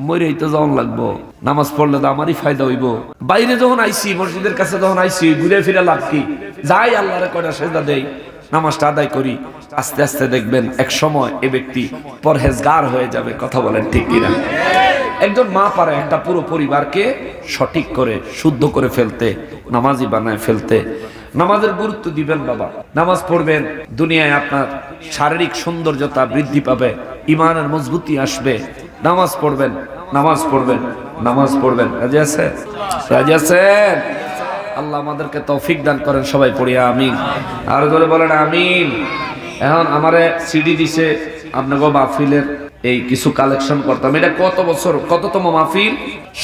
মরেই তো যাওয়ান লাগবো, নামাজ পড়লে তো আমারই ফায়দা হইব। বাইরে যখন আইসি, মসজিদের কাছে যখন আইসি, ঘুরে ফিরে লাভ কি? যাই আল্লাহরে কয়টা সেজদা দেই, নামাজটা আদায় করি, আস্তে আস্তে দেখবেন এক সময় এ ব্যক্তি পরহেজগার হয়ে যাবে। কথা বলেন ঠিক কিনা? একজন মা পারে একটা পুরো পরিবারকে সঠিক করে শুদ্ধ করে ফেলতে, নামাজি বানায় ফেলতে। নামাজের গুরুত্ব দিবেন বাবা, নামাজ পড়বেন, দুনিয়ায় আপনার শারীরিক সৌন্দর্যতা বৃদ্ধি পাবে, ইমানের মজবুতি আসবে। নামাজ পড়বেন, নামাজ পড়বেন, নামাজ পড়বেন। রাজি আছেন? রাজি আছেন? আল্লাহ আমাদেরকে তৌফিক দান করেন, সবাই পড়ি আমিন। আর করে বলেন আমিন। এখন আমারে সিডি দিছে আপনাকে মাহফিলের এই কিছু কালেকশন করতাম। এটা কত বছর, কততম মাহফিল?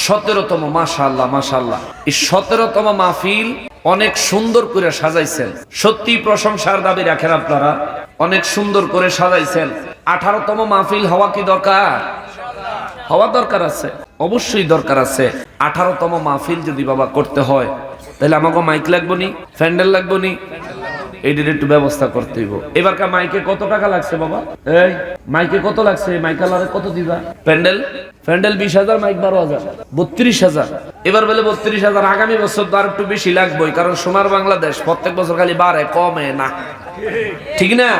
17তম। মাশাআল্লাহ মাশাআল্লাহ। এই 17তম মাহফিল অনেক সুন্দর করে সাজাইছেন, সত্যি প্রশংসার দাবি রাখেন আপনারা। অনেক সুন্দর করে সাজাইছেন। 18তম মাহফিল হওয়া কি দরকার? হওয়া দরকার আছে, অবশ্যই দরকার আছে। 18তম মাহফিল যদি বাবা করতে হয় তাহলে আমাকে মাইক লাগবো নি, প্যান্ডেল লাগবো নি, এইটার একটু ব্যবস্থা করতে হইব। এবারকার মাইকে কত টাকা লাগছে বাবা? এই মাইকে কত লাগছে? মাইকালারে কত দিবা? প্যান্ডেল 20,000, মাইক 12,000, 32,000। এবার বলে 32,000, আগামী বছর তো আর একটু বেশি লাগবেই, কারণ সোনার বাংলাদেশ প্রত্যেক বছর খালি বাড়ে, কমে না, ঠিক না?